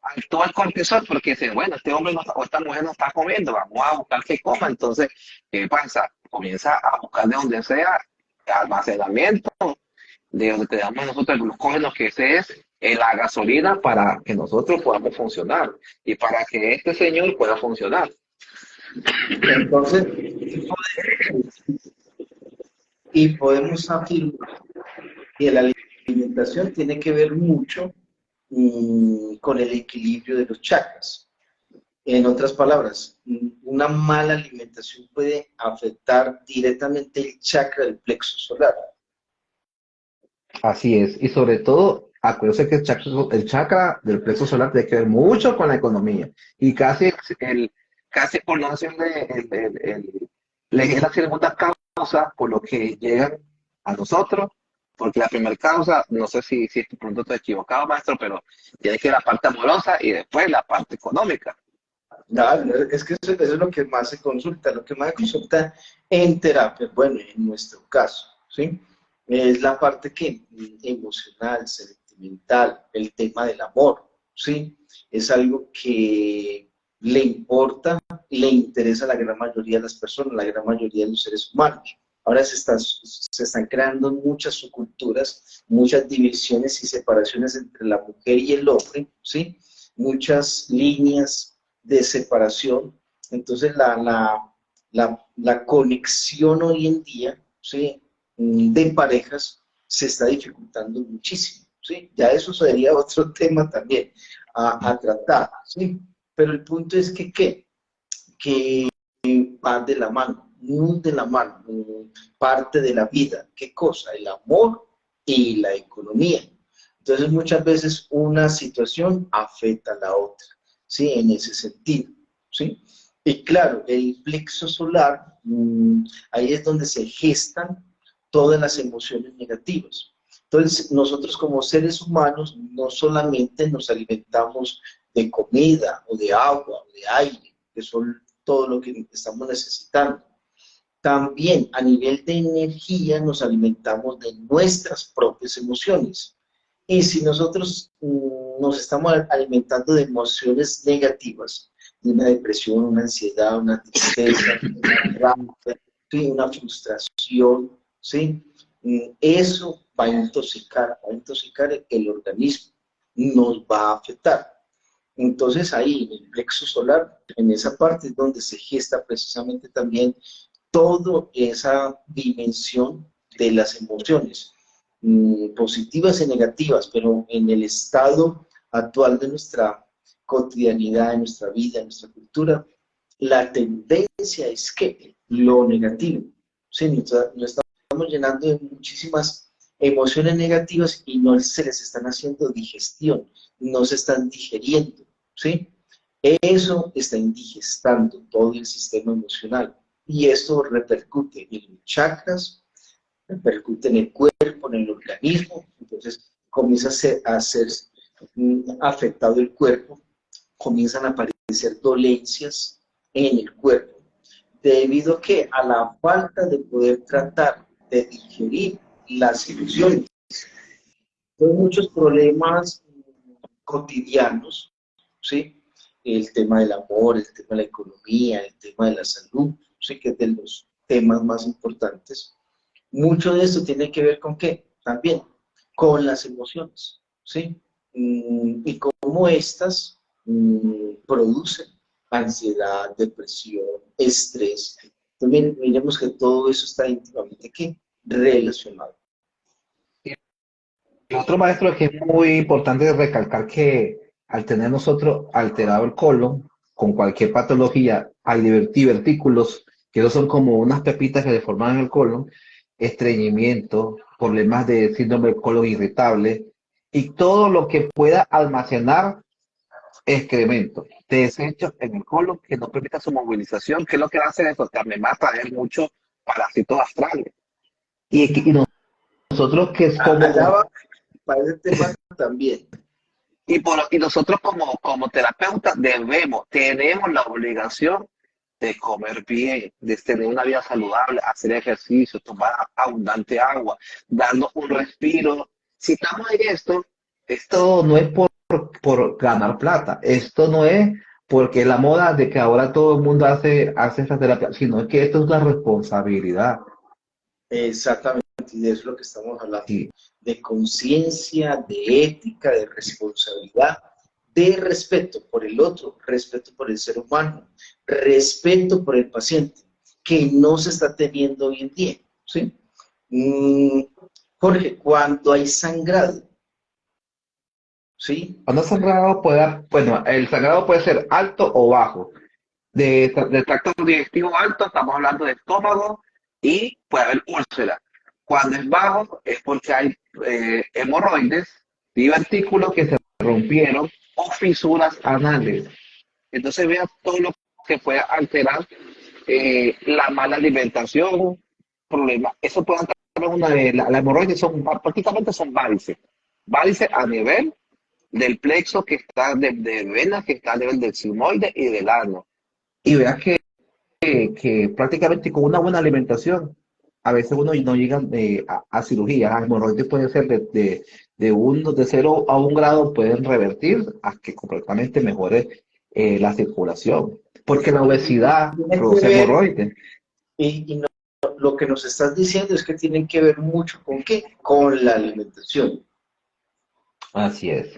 Actúa el cortisol porque dice, bueno, este hombre o esta mujer no está comiendo, vamos a buscar que coma. Entonces, ¿qué pasa? Comienza a buscar de donde sea almacenamiento, de donde tenemos nosotros el glucógeno, que ese es la gasolina para que nosotros podamos funcionar y para que este señor pueda funcionar. Entonces, y podemos afirmar que la alimentación tiene que ver mucho con el equilibrio de los chakras. En otras palabras, una mala alimentación puede afectar directamente el chakra del plexo solar. Así es, y sobre todo, acuérdense que el chakra del plexo solar tiene que ver mucho con la economía y casi por no decirle, es la segunda causa por lo que llegan a nosotros, porque la primera causa, no sé si de pronto estoy equivocado, maestro, pero tiene que ver la parte amorosa y después la parte económica. Es que eso es lo que más se consulta, lo que más se consulta en terapia, bueno, en nuestro caso, ¿sí? Es la parte que emocional, sentimental, el tema del amor, ¿sí? Es algo que le importa, le interesa a la gran mayoría de las personas, la gran mayoría de los seres humanos. Ahora se están creando muchas subculturas, muchas divisiones y separaciones entre la mujer y el hombre, ¿sí? Muchas líneas de separación. Entonces, la conexión hoy en día, ¿sí? De parejas se está dificultando muchísimo, ¿sí? Ya eso sería otro tema también a tratar, ¿sí? Pero el punto es que van de la mano, muy de la mano, parte de la vida. ¿Qué cosa? El amor y la economía. Entonces, muchas veces una situación afecta a la otra, ¿sí? En ese sentido, ¿sí? Y claro, el plexo solar, ahí es donde se gestan todas las emociones negativas. Entonces, nosotros como seres humanos no solamente nos alimentamos de comida o de agua o de aire, que son todo lo que estamos necesitando. También a nivel de energía nos alimentamos de nuestras propias emociones. Y si nosotros nos estamos alimentando de emociones negativas, de una depresión, una ansiedad, una tristeza, una rabia, ¿sí? Una frustración, ¿sí? Eso va a intoxicar el organismo, nos va a afectar. Entonces ahí en el plexo solar, en esa parte es donde se gesta precisamente también toda esa dimensión de las emociones, positivas y negativas, pero en el estado actual de nuestra cotidianidad, de nuestra vida, de nuestra cultura, la tendencia es que lo negativo, ¿sí? No estamos llenando de muchísimas emociones negativas y no se les están haciendo digestión, no se están digeriendo, ¿sí? Eso está indigestando todo el sistema emocional y esto repercute en los chakras, repercute en el cuerpo, en el organismo, entonces comienza a ser afectado el cuerpo, comienzan a aparecer dolencias en el cuerpo, debido a la falta de poder tratar de digerir las emociones. Hay muchos problemas cotidianos, ¿sí? El tema del amor, el tema de la economía, el tema de la salud, ¿sí? Que es de los temas más importantes. Mucho de esto tiene que ver con qué? También con las emociones, ¿sí? Y cómo estas producen ansiedad, depresión, estrés. También miremos que todo eso está íntimamente ¿qué? Relacionado. Y otro maestro que es muy importante recalcar que al tener nosotros alterado el colon, con cualquier patología, hay divertículos, que no son como unas pepitas que se forman en el colon, estreñimiento, problemas de síndrome del colon irritable, y todo lo que pueda almacenar excremento, desechos en el colon que no permita su movilización, que es lo que hace eso, también va a traer muchos parásitos astrales. Y nosotros que es Allá como va para ese tema también. y nosotros como terapeutas tenemos la obligación de comer bien, de tener una vida saludable, hacer ejercicio, tomar abundante agua, darnos un respiro. Si estamos en esto no es por ganar plata, esto no es porque la moda de que ahora todo el mundo hace esta terapia, sino es que esto es una responsabilidad. Exactamente, y de eso es lo que estamos hablando. Sí. De conciencia, de ética, de responsabilidad, de respeto por el otro, respeto por el ser humano, respeto por el paciente, que no se está teniendo hoy en día, ¿sí? Jorge, cuando hay sangrado, ¿sí? Cuando sangrado bueno, el sangrado puede ser alto o bajo. Del tracto digestivo alto, estamos hablando de estómago y puede haber úlcera. Cuando es bajo es porque hay hemorroides, divertículos que se rompieron o fisuras anales. Entonces vea todo lo que puede alterar la mala alimentación, problemas. Eso puede alterar la hemorroides prácticamente son varices. Varices a nivel del plexo que está de venas que está a nivel del sigmoide y del ano. Y vea que prácticamente con una buena alimentación, a veces uno no llega a cirugía. Las hemorroides pueden ser de 0 a 1 grado, pueden revertir a que completamente mejore la circulación. Porque la obesidad Tiene que produce ver, hemorroides. y no, lo que nos estás diciendo es que tienen que ver mucho con qué, con la alimentación. Así es,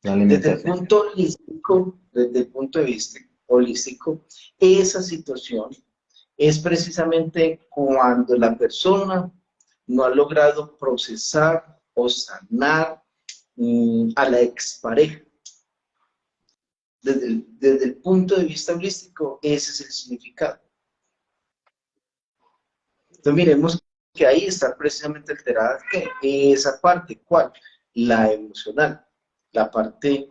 la Desde el alimentación. punto holístico, desde el punto de vista holístico, esa situación es precisamente cuando la persona no ha logrado procesar o sanar a la expareja. Desde el punto de vista holístico, ese es el significado. Entonces miremos que ahí está precisamente alterada esa parte, ¿cuál? La emocional, la parte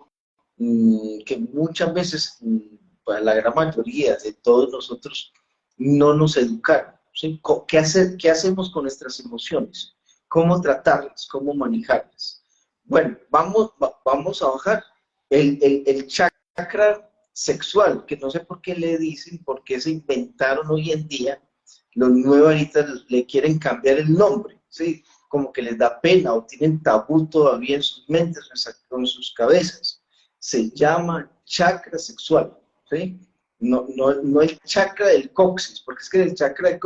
que muchas veces, para la gran mayoría de todos nosotros, no nos educaron, ¿sí? ¿Qué hacemos con nuestras emociones? ¿Cómo tratarlas? ¿Cómo manejarlas? Bueno, vamos a bajar el chakra sexual, que no sé por qué le dicen, por qué se inventaron hoy en día, los nuevos ahorita le quieren cambiar el nombre, ¿sí? Como que les da pena o tienen tabú todavía en sus mentes, en sus cabezas. Se llama chakra sexual, ¿sí? No el chakra del coxis, porque es que en el chakra del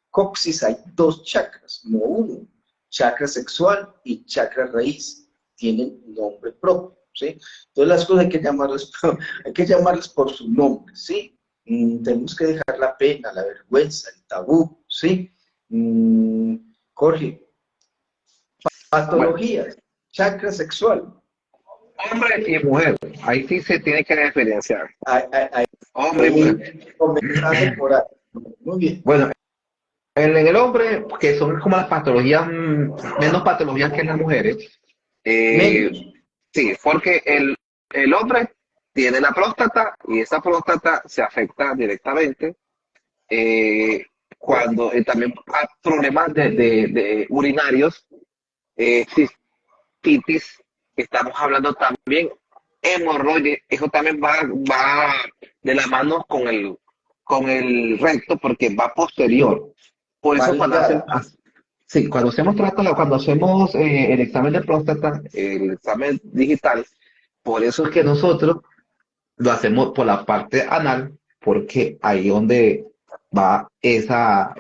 coxis hay 2 chakras, no uno. Chakra sexual y chakra raíz tienen nombre propio, ¿sí? Entonces las cosas hay que llamarlas por su nombre, ¿sí? Tenemos que dejar la pena, la vergüenza, el tabú, ¿sí? Jorge, Bueno, patologías, chakra sexual. hombre y mujer, ahí sí se tiene que diferenciar. Ahí, Hombre y mujer. comenzando por ahí. Muy bien. Bueno, en el hombre, que son como las patologías, menos patologías que en las mujeres. Eh, Menos. sí, porque el hombre tiene la próstata y esa próstata se afecta directamente eh, cuando también hay problemas de urinarios, cistitis, estamos hablando también hemorroides, eso también va de la mano con el recto porque va posterior. Por Va eso ligada. sí, cuando hacemos el examen de próstata, el examen digital, por eso es que nosotros lo hacemos por la parte anal, porque ahí donde va esa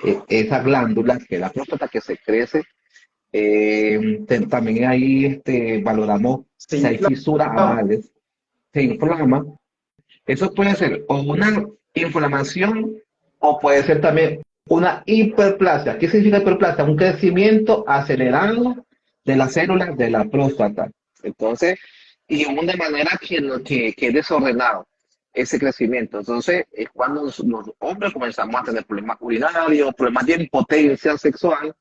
glándula, que es la próstata que se crece, también ahí valoramos Se si hay inflama. fisuras anales, se inflama. Eso puede ser o una inflamación o puede ser también una hiperplasia. ¿Qué significa hiperplasia? Un crecimiento acelerado de las células de la próstata. Entonces, y aún de manera que es desordenado ese crecimiento. Entonces, es cuando los hombres comenzamos a tener problemas urinarios, problemas de impotencia sexual,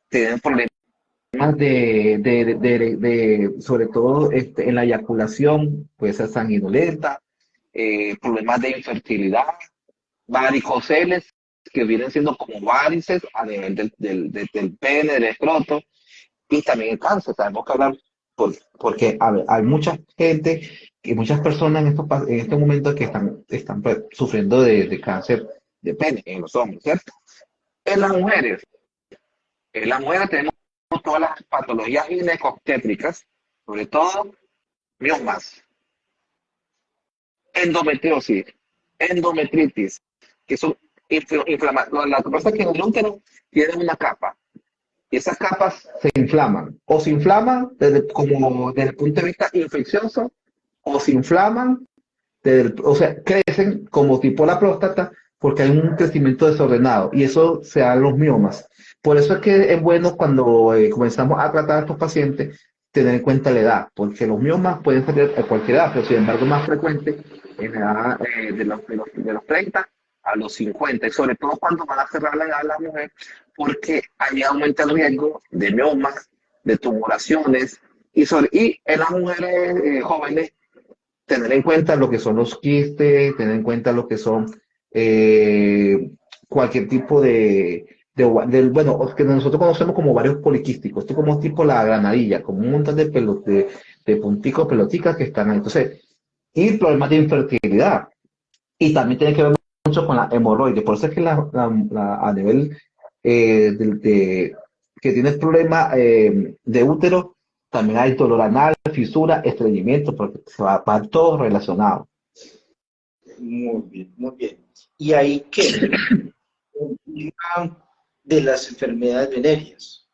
tienen problemas sobre todo en la eyaculación, puede ser sanguinolenta, problemas de infertilidad, varicoceles, que vienen siendo como varices a nivel del pene, del escroto, y también el cáncer. Tenemos que hablar, porque a ver, hay mucha gente y muchas personas en estos momentos que están pues, sufriendo de cáncer de pene en los hombres, ¿cierto? En las mujeres tenemos todas las patologías ginecobstétricas, sobre todo miomas, endometriosis, endometritis, que son inflamatorias. La cosa es que en el útero tiene una capa y esas capas se inflaman o se inflaman como desde el punto de vista infeccioso o se inflaman, o sea, crecen como tipo la próstata porque hay un crecimiento desordenado y eso se da en los miomas. Por eso es que es bueno cuando comenzamos a tratar a estos pacientes tener en cuenta la edad, porque los miomas pueden salir a cualquier edad, pero sin embargo es más frecuente en la edad de los 30 a los 50, y sobre todo cuando van a cerrar la edad de la mujer, porque ahí aumenta el riesgo de miomas, de tumoraciones, y en las mujeres jóvenes tener en cuenta lo que son los quistes, tener en cuenta lo que son eh, cualquier tipo bueno, que nosotros conocemos como ovarios poliquísticos, esto como tipo la granadilla, como un montón de pelos, de punticos, peloticas que están ahí. Entonces, y problemas de infertilidad. Y también tiene que ver mucho con la hemorroide. Por eso es que a nivel que tienes problemas de útero, también hay dolor anal, fisura, estreñimiento, porque va todo relacionado. Muy bien, muy bien. ¿Y ahí qué? El tema de las enfermedades venéreas.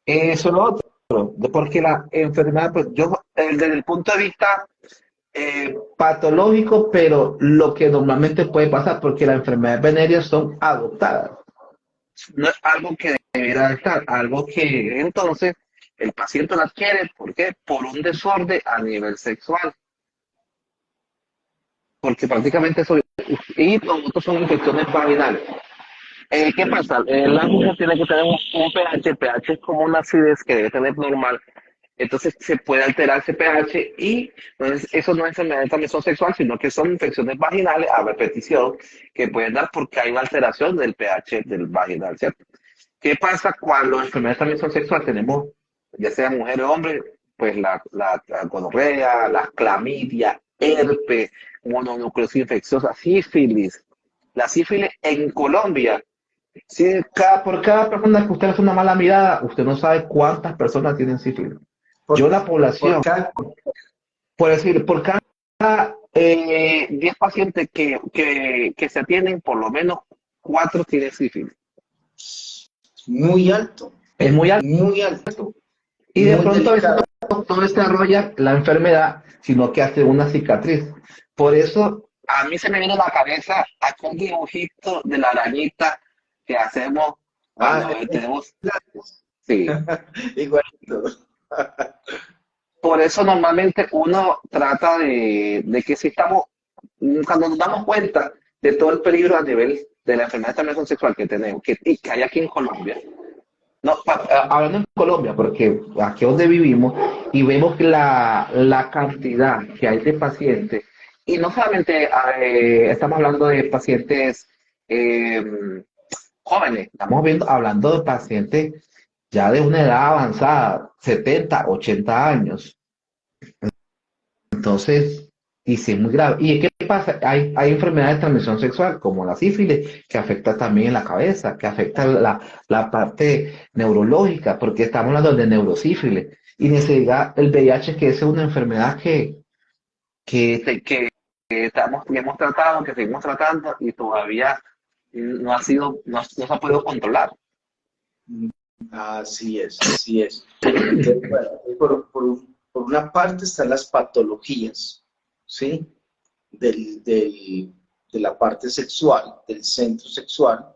Eso es lo otro, porque la enfermedad, pues yo, desde el punto de vista patológico, pero lo que normalmente puede pasar, porque las enfermedades venéreas son adoptadas. No es algo que debiera estar, algo que entonces el paciente la adquiere, ¿por qué? Por un desorden a nivel sexual, porque prácticamente eso, y los otros son infecciones vaginales. ¿Qué pasa? La mujer tiene que tener un pH, el pH es como una acidez que debe tener normal, entonces se puede alterar ese pH y entonces eso no es enfermedad de transmisión sexual, sino que son infecciones vaginales a repetición que pueden dar porque hay una alteración del pH del vaginal, ¿cierto? ¿Qué pasa cuando las enfermedades de transmisión sexual tenemos, ya sea mujer o hombre, pues la gonorrea, la clamidia, herpes, mononucleosis infecciosa, sífilis? La sífilis en Colombia, si por cada persona que usted hace una mala mirada, usted no sabe cuántas personas tienen sífilis. Por, Yo la por población, cada, por decir, por cada 10 pacientes que se atienden, por lo menos 4 tienen sífilis. muy alto, Es muy muy alto, y de muy pronto a veces delicado. no desarrolla la enfermedad, sino que hace una cicatriz. Por eso a mí se me viene a la cabeza aquel dibujito de la arañita que hacemos Ah, cuando tenemos, sí. igualito. Por eso normalmente uno trata de que si estamos, cuando nos damos cuenta de todo el peligro a nivel de la enfermedad de transmisión sexual que tenemos, que hay aquí en Colombia, no, hablando en Colombia, porque aquí es donde vivimos y vemos la cantidad que hay de pacientes, y no solamente estamos hablando de pacientes eh, jóvenes, estamos hablando de pacientes ya de una edad avanzada, 70, 80 años. Entonces, y sí es muy grave. ¿Y qué pasa? Hay enfermedades de transmisión sexual, como la sífilis, que afecta también en la cabeza, que afecta la parte neurológica, porque estamos hablando de neurosífilis. Y ni se diga el VIH, que es una enfermedad que hemos tratado, que seguimos tratando, y todavía no se ha podido controlar. Así es, así es. Entonces, bueno, por una parte están las patologías, ¿sí? De la parte sexual, del centro sexual,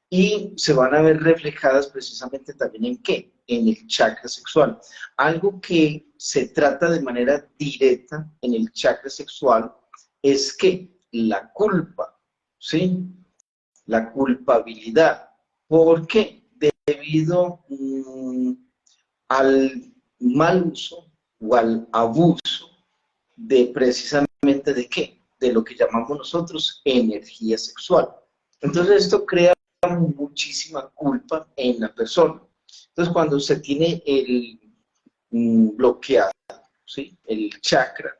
y se van a ver reflejadas precisamente también en qué, en el chakra sexual. Algo que se trata de manera directa en el chakra sexual es que la culpa, ¿sí? La culpabilidad. ¿Por qué? Debido al mal uso o al abuso de precisamente de qué, de lo que llamamos nosotros energía sexual. Entonces esto crea muchísima culpa en la persona. Entonces cuando se tiene el bloqueado, ¿sí? El chakra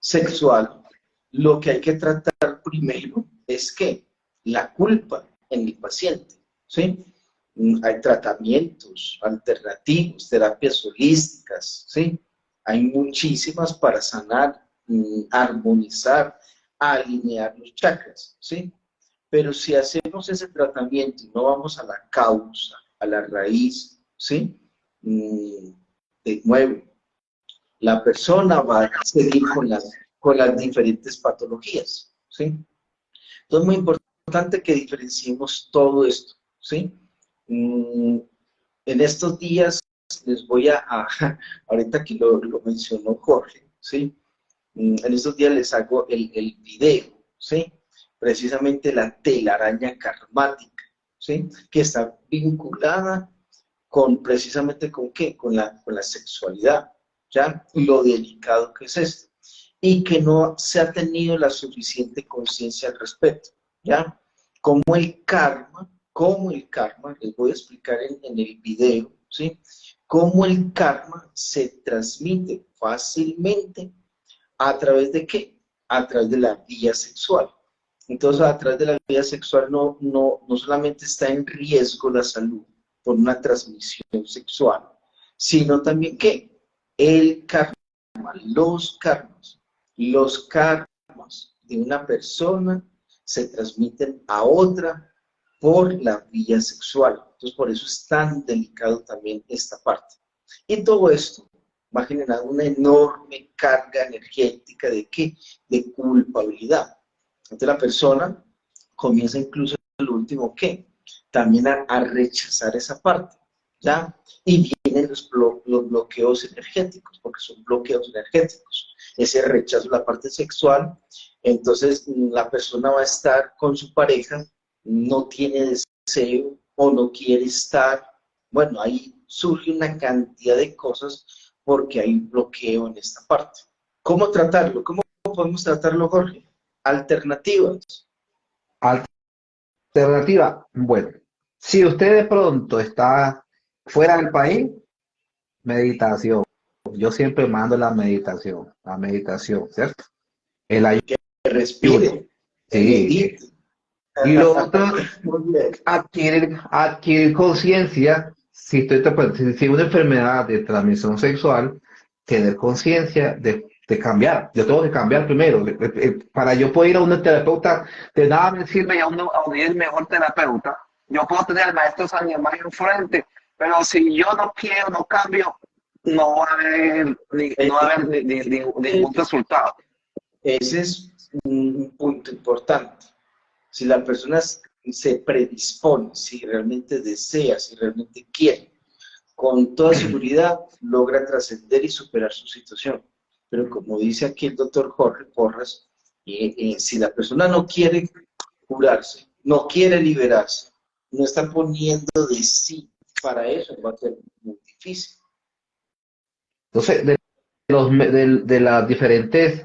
sexual, lo que hay que tratar primero es que la culpa en el paciente, ¿sí? Hay tratamientos alternativos, terapias holísticas, ¿sí? Hay muchísimas para sanar, armonizar, alinear los chakras, ¿sí? Pero si hacemos ese tratamiento y no vamos a la causa, a la raíz, ¿sí? De nuevo, la persona va a seguir con las diferentes patologías, ¿sí? Entonces es muy importante que diferenciemos todo esto, ¿sí? En estos días les voy ahorita que lo mencionó Jorge, ¿sí? En estos días les hago el video, ¿sí? Precisamente la telaraña karmática, ¿sí? Que está vinculada con precisamente con qué, con la sexualidad, ¿ya? Lo delicado que es esto. Y que no se ha tenido la suficiente conciencia al respecto, ¿ya? Como el karma, les voy a explicar en el video, ¿sí? Cómo el karma se transmite fácilmente a través de qué? A través de la vía sexual. Entonces, a través de la vía sexual no solamente está en riesgo la salud por una transmisión sexual, sino también que el karma, los karmas de una persona se transmiten a otra por la vía sexual. Entonces, por eso es tan delicado también esta parte. Y todo esto va a generar una enorme carga energética ¿de qué? De culpabilidad. Entonces la persona comienza incluso el último ¿qué? También a rechazar esa parte, ¿ya? Y vienen los bloqueos energéticos, porque son bloqueos energéticos. Ese rechazo de la parte sexual, entonces la persona va a estar con su pareja, no tiene deseo o no quiere estar. Bueno, ahí surge una cantidad de cosas porque hay un bloqueo en esta parte. ¿Cómo tratarlo? ¿Cómo podemos tratarlo, Jorge? Alternativas. Alternativa, bueno, si usted de pronto está fuera del país, meditación. Yo siempre mando la meditación, ¿cierto? El Que ayuno, respire, que sí. medite. Y lo otro, Muy bien. adquirir conciencia, si una enfermedad de transmisión sexual, tener conciencia de cambiar. Yo tengo que cambiar primero. Para yo poder ir a un terapeuta, de nada me sirve a unir el mejor terapeuta. Yo puedo tener al maestro San Germán enfrente, pero si yo no quiero, no cambio, no va a haber, no va a haber ningún resultado. Ese es un punto importante. Si la persona se predispone, si realmente desea, si realmente quiere, con toda seguridad logra trascender y superar su situación. Pero como dice aquí el doctor Jorge Porras, si la persona no quiere curarse, no quiere liberarse, no está poniendo de sí para eso, va a ser muy difícil. Entonces, de las diferentes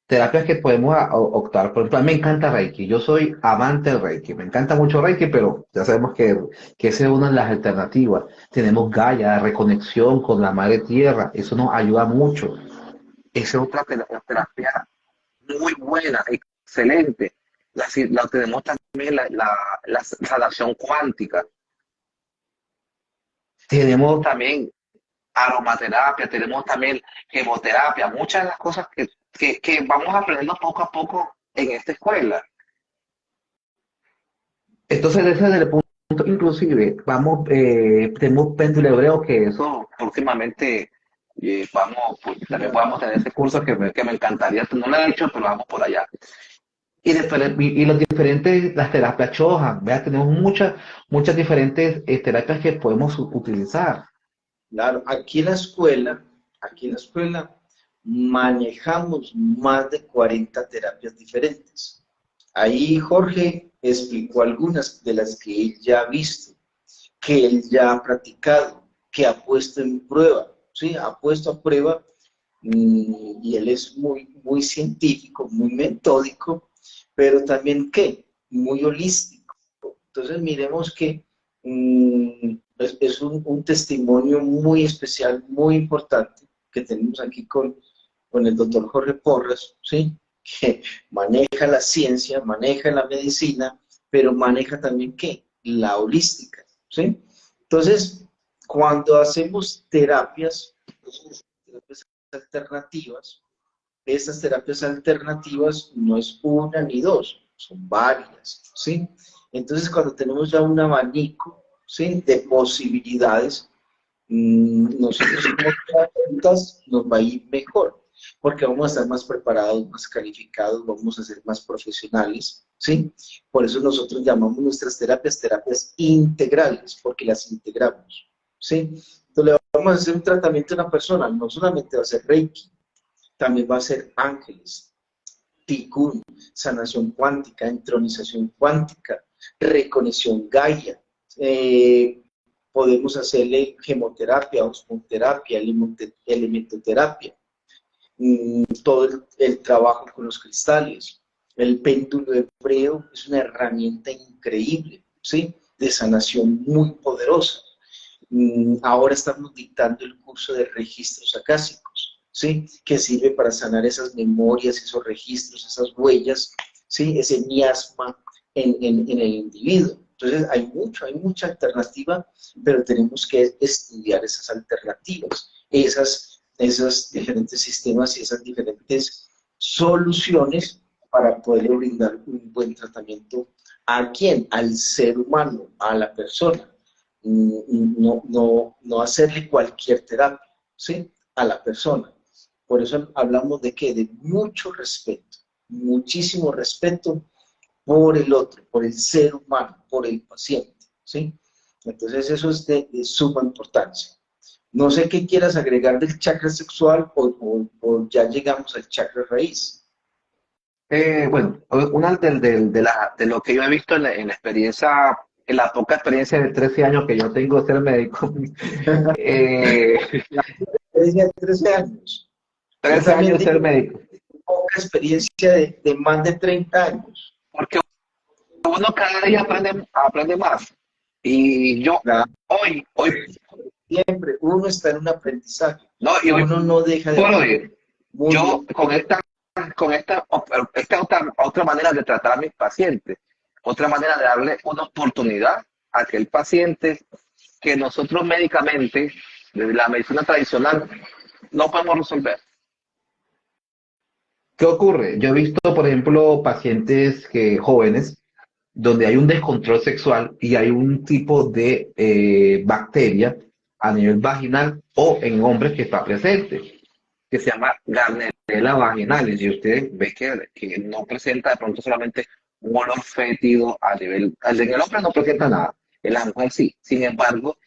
terapias que podemos optar, por ejemplo, a mí me encanta Reiki, yo soy amante del Reiki, me encanta mucho Reiki, pero ya sabemos que esa es una de las alternativas. Tenemos Gaia, reconexión con la madre tierra, eso nos ayuda mucho. Esa es otra terapia muy buena, excelente. La tenemos también la sanación cuántica. Tenemos también aromaterapia, tenemos también gemoterapia, muchas de las cosas que vamos aprendiendo poco a poco en esta escuela. Entonces, desde el punto, inclusive, tenemos péndulo hebreo, que eso próximamente pues, también podamos tener ese curso que me encantaría, no lo he hecho, pero vamos por allá. Y los diferentes, las terapias Chohan, vea, tenemos muchas diferentes terapias que podemos utilizar. Claro, aquí en la escuela manejamos más de 40 terapias diferentes. Ahí Jorge explicó algunas de las que él ya ha visto, que él ya ha practicado, que ha puesto en prueba, ¿sí? Ha puesto a prueba y él es muy científico, muy metódico, pero también, ¿qué? Muy holístico. Entonces, miremos que es un testimonio muy especial, muy importante que tenemos aquí con el doctor Jorge Porras, ¿sí? Que maneja la ciencia, maneja la medicina, pero maneja también, ¿qué? La holística, ¿sí? Entonces, cuando hacemos terapias alternativas, estas terapias alternativas no es una ni dos, son varias, ¿sí? Entonces, cuando tenemos ya un abanico, ¿sí? De posibilidades, nosotros como terapeutas nos va a ir mejor, porque vamos a estar más preparados, más calificados, vamos a ser más profesionales, ¿sí? Por eso nosotros llamamos nuestras terapias integrales, porque las integramos, ¿sí? Entonces, le vamos a hacer un tratamiento a una persona, no solamente va a ser Reiki, también va a ser ángeles, Tikkun, sanación cuántica, entronización cuántica, reconexión Gaia. Podemos hacerle gemoterapia, osmoterapia, elementoterapia, todo el trabajo con los cristales. El péndulo hebreo es una herramienta increíble, ¿sí? De sanación muy poderosa. Ahora estamos dictando el curso de registros acásicos, ¿sí? Que sirve para sanar esas memorias, esos registros, esas huellas, ¿sí? Ese miasma en el individuo. Entonces hay mucha alternativa, pero tenemos que estudiar esas alternativas, esos diferentes sistemas y esas diferentes soluciones para poder brindar un buen tratamiento a quién, al ser humano, a la persona. No hacerle cualquier terapia, ¿sí? A la persona. Por eso hablamos de qué, de mucho respeto, muchísimo respeto por el otro, por el ser humano, por el paciente, ¿sí? Entonces eso es de suma importancia. No sé qué quieras agregar del chakra sexual o ya llegamos al chakra raíz. Bueno, una de lo que yo he visto en la experiencia, en la poca experiencia de 13 años que yo tengo de ser médico, eh, Experiencia de 13 años. Yo 13 también años de ser digo médico, poca experiencia de más de 30 años. porque uno cada día aprende más. Y yo Claro, hoy, siempre uno está en un aprendizaje. no, y hoy Uno no deja de por aprender. hoy, Muy yo bien. esta otra manera de tratar a mis pacientes, otra manera de darle una oportunidad a aquel paciente que nosotros médicamente, desde la medicina tradicional, no podemos resolver. ¿Qué ocurre? Yo he visto, por ejemplo, pacientes jóvenes donde hay un descontrol sexual y hay un tipo de bacteria a nivel vaginal o en hombres que está presente, que se llama Gardnerella vaginalis. Y usted ve que no presenta de pronto solamente un olor fétido a nivel, en el hombre no presenta nada, en la mujer sí. Sin embargo,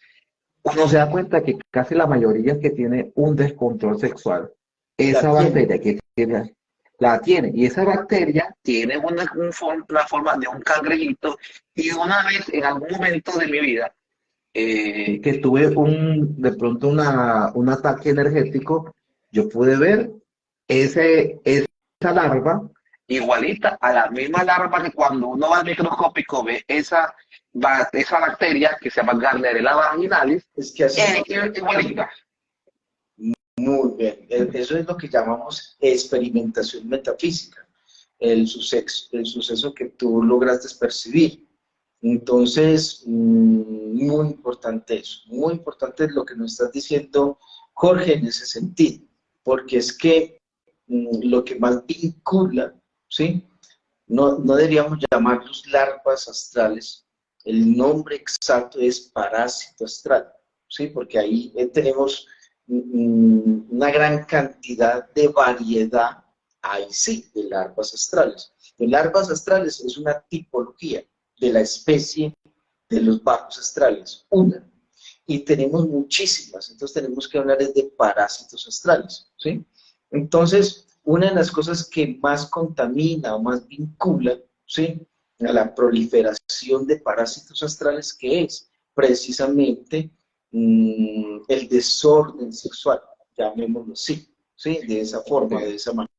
uno se da cuenta que casi la mayoría que tiene un descontrol sexual, La esa tiene. bacteria que tiene, la tiene. Y esa bacteria tiene una forma de un cangrejito. Y una vez, en algún momento de mi vida, que tuve de pronto un ataque energético, yo pude ver esa larva igualita a la misma larva que cuando uno va al microscópico ve esa bacteria que se llama Gardnerella vaginalis, Es que así igualita. muy bien. Eso es lo que llamamos experimentación metafísica, el suceso que tú lograste percibir. Entonces, muy importante eso, muy importante lo que nos estás diciendo, Jorge, en ese sentido, porque es que lo que más vincula, ¿sí? No deberíamos llamarlos larvas astrales, el nombre exacto es parásito astral, ¿sí? Porque ahí tenemos una gran cantidad de variedad, ahí sí, de larvas astrales. De larvas astrales es una tipología de la especie de los bajos astrales, una. Y tenemos muchísimas, entonces tenemos que hablar de parásitos astrales, ¿sí? Entonces, una de las cosas que más contamina o más vincula, ¿sí?, a la proliferación de parásitos astrales, que es precisamente el desorden sexual, llamémoslo así, ¿sí?, de esa forma, de esa manera.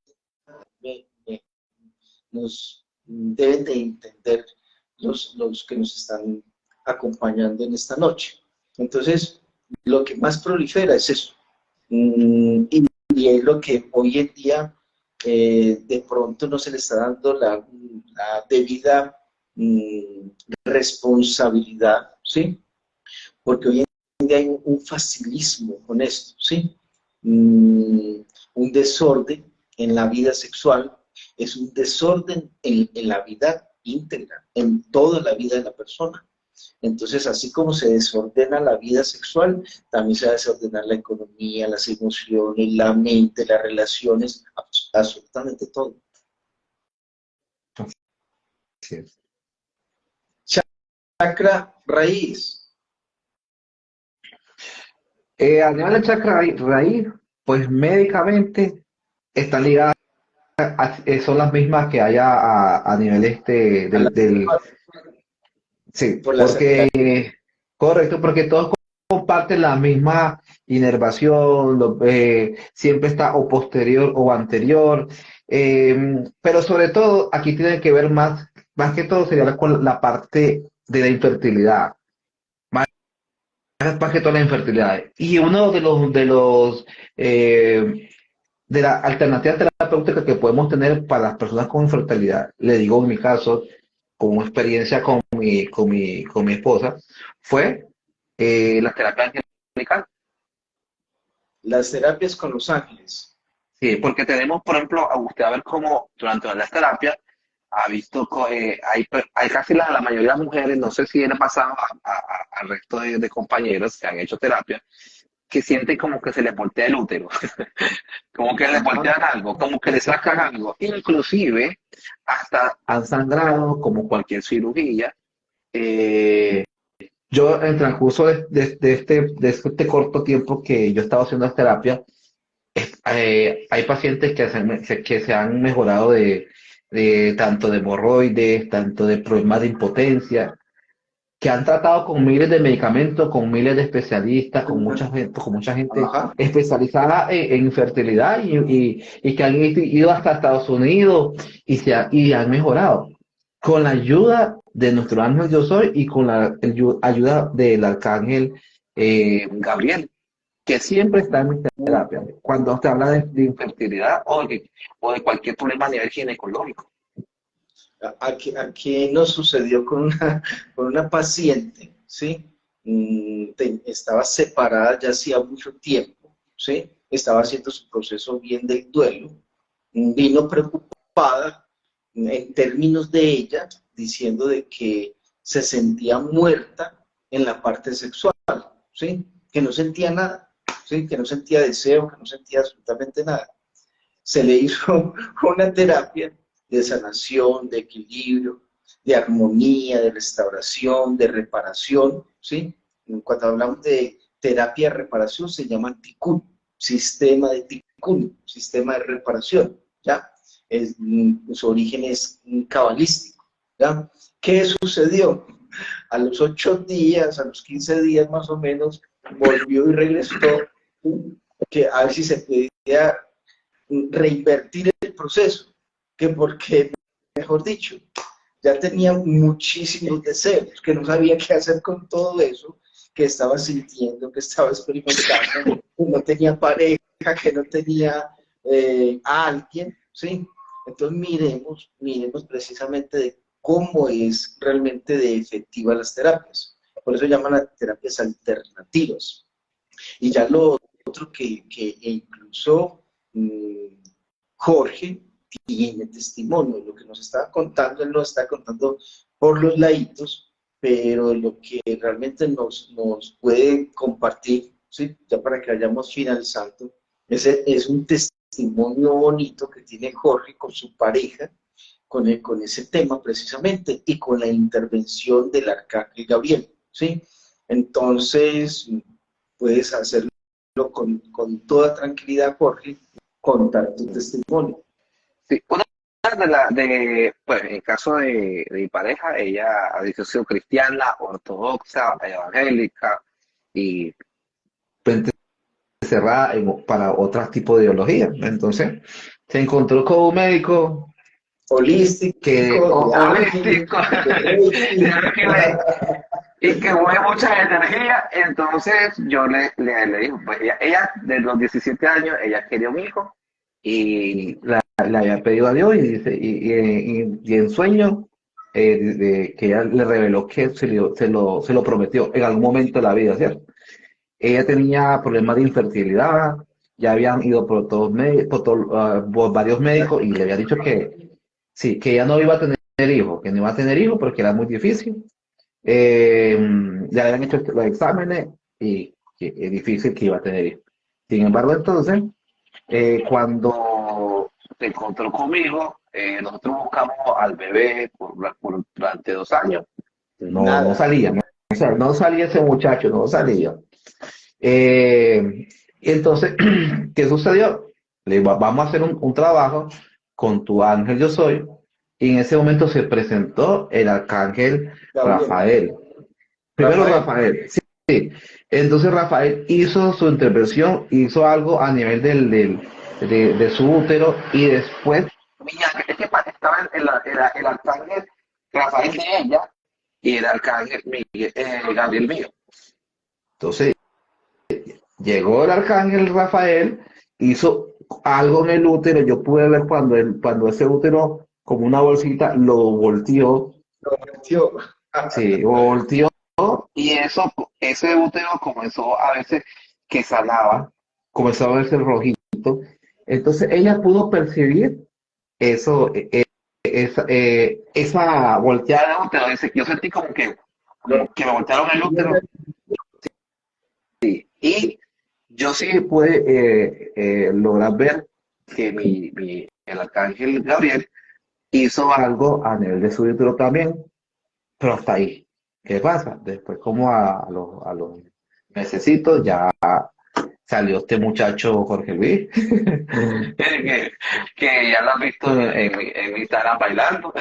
Nos deben de entender los que nos están acompañando en esta noche. Entonces, lo que más prolifera es eso. Y es lo que hoy en día de pronto no se le está dando la debida responsabilidad, ¿sí? Porque hoy en día hay un facilismo con esto, ¿sí? Un desorden en la vida sexual es un desorden en la vida íntegra, en toda la vida de la persona. Entonces, así como se desordena la vida sexual, también se va a desordenar la economía, las emociones, la mente, las relaciones, absolutamente todo. Así es. Chakra raíz. A nivel de chakra raíz, pues médicamente están ligadas, son las mismas que hay a nivel A la, sí, por la porque, correcto, porque todos comparten la misma inervación, siempre está o posterior o anterior, pero sobre todo aquí tiene que ver más que todo sería con la parte de la infertilidad, más que todo la infertilidad. Y uno de las alternativas terapéuticas que podemos tener para las personas con infertilidad, le digo en mi caso, con experiencia con mi esposa, fue la terapia angelical. las terapias con los ángeles. Sí, porque tenemos, por ejemplo, a usted a ver cómo durante las terapias ha visto, hay casi la mayoría de las mujeres, no sé si le ha pasado al resto de compañeros que han hecho terapia, que sienten como que se les voltea el útero, como que les Ajá. voltean algo, como que le sacan algo, inclusive hasta han sangrado como cualquier cirugía. Yo en el transcurso de este corto tiempo que yo estaba haciendo las terapias, hay pacientes que se han mejorado de tanto de hemorroides, tanto de problemas de impotencia, que han tratado con miles de medicamentos, con miles de especialistas, con mucha gente Ajá. especializada en infertilidad y que han ido hasta Estados Unidos y han mejorado. Con la ayuda de nuestro ángel Yo Soy y con la ayuda del arcángel Gabriel, que siempre está en mi terapia, cuando te habla de infertilidad o de cualquier problema a nivel ginecológico. Aquí nos sucedió con una paciente, ¿sí? Estaba separada ya hacía mucho tiempo, ¿sí? Estaba haciendo su proceso bien del duelo. Vino preocupada en términos de ella, diciendo de que se sentía muerta en la parte sexual, ¿sí? Que no sentía nada, ¿sí? Que no sentía deseo, que no sentía absolutamente nada. Se le hizo una terapia de sanación, de equilibrio, de armonía, de restauración, de reparación, ¿sí? Cuando hablamos de terapia de reparación se llama Tikkun, sistema de Tikkun, sistema de reparación, ¿ya? su origen es cabalístico, ¿ya? ¿Qué sucedió? A los 8 días, a los 15 días más o menos, volvió y regresó, que a ver si se podía reinvertir el proceso, que porque, mejor dicho, ya tenía muchísimos deseos, que no sabía qué hacer con todo eso, que estaba sintiendo, que estaba experimentando, que no tenía pareja, que no tenía a alguien, ¿sí? Entonces miremos precisamente de cómo es realmente de efectiva las terapias. Por eso llaman las terapias alternativas. Y ya lo otro que incluso Jorge tiene testimonio, lo que nos estaba contando, él nos está contando por los laditos, pero lo que realmente nos puede compartir, ¿sí? Ya para que vayamos finalizando, es un testimonio bonito que tiene Jorge con su pareja, con ese tema precisamente, y con la intervención del arcángel Gabriel, ¿sí? Entonces, puedes hacerlo con toda tranquilidad, Jorge, contar tu testimonio. Sí, una pues en caso de mi pareja, ella ha dicho sido cristiana, ortodoxa, evangélica, y Mente cerrada para otros tipos de ideología. Entonces, se encontró con un médico que, Holístico, de Ángeles, holístico, de Reiki. y que mueve mucha energía. Entonces yo le digo, pues ella de los 17 años, ella quería un hijo y le había pedido a Dios y, dice, y en sueño que ella le reveló que se lo prometió en algún momento de la vida, ¿cierto? Ella tenía problemas de infertilidad, ya habían ido por varios médicos y le había dicho que sí, que ella no iba a tener hijos, que no iba a tener hijos porque era muy difícil. Eh, ya habían hecho los exámenes y que es difícil que iba a tener hijos. Sin embargo, entonces, cuando se encontró conmigo, nosotros buscamos al bebé durante 2 años. no Nada. salía, ¿no? O sea, no salía ese muchacho, no salía. Y entonces, ¿qué sucedió? Vamos a hacer un trabajo con tu ángel yo soy. Y en ese momento se presentó el arcángel Gabriel, Rafael. Primero Rafael, Rafael, sí, sí. Entonces Rafael hizo su intervención, hizo algo a nivel de su útero y después, Mira, es que estaba el arcángel Rafael de ella y el arcángel Gabriel mío. entonces llegó el arcángel Rafael, hizo algo en el útero. Yo pude ver cuando ese útero, como una bolsita, lo volteó, lo metió. sí, volteó. Y ese útero comenzó a veces que sanaba. Comenzó a verse rojito. Entonces ella pudo percibir eso, esa volteada de útero. Yo sentí Lo- como que me voltearon el útero y yo sí pude lograr ver que el arcángel Gabriel hizo algo a nivel de su útero también, pero hasta ahí. ¿Qué pasa? Después, como a los mesecitos, ya salió este muchacho Jorge Luis. que ya lo has visto en mi Instagram bailando.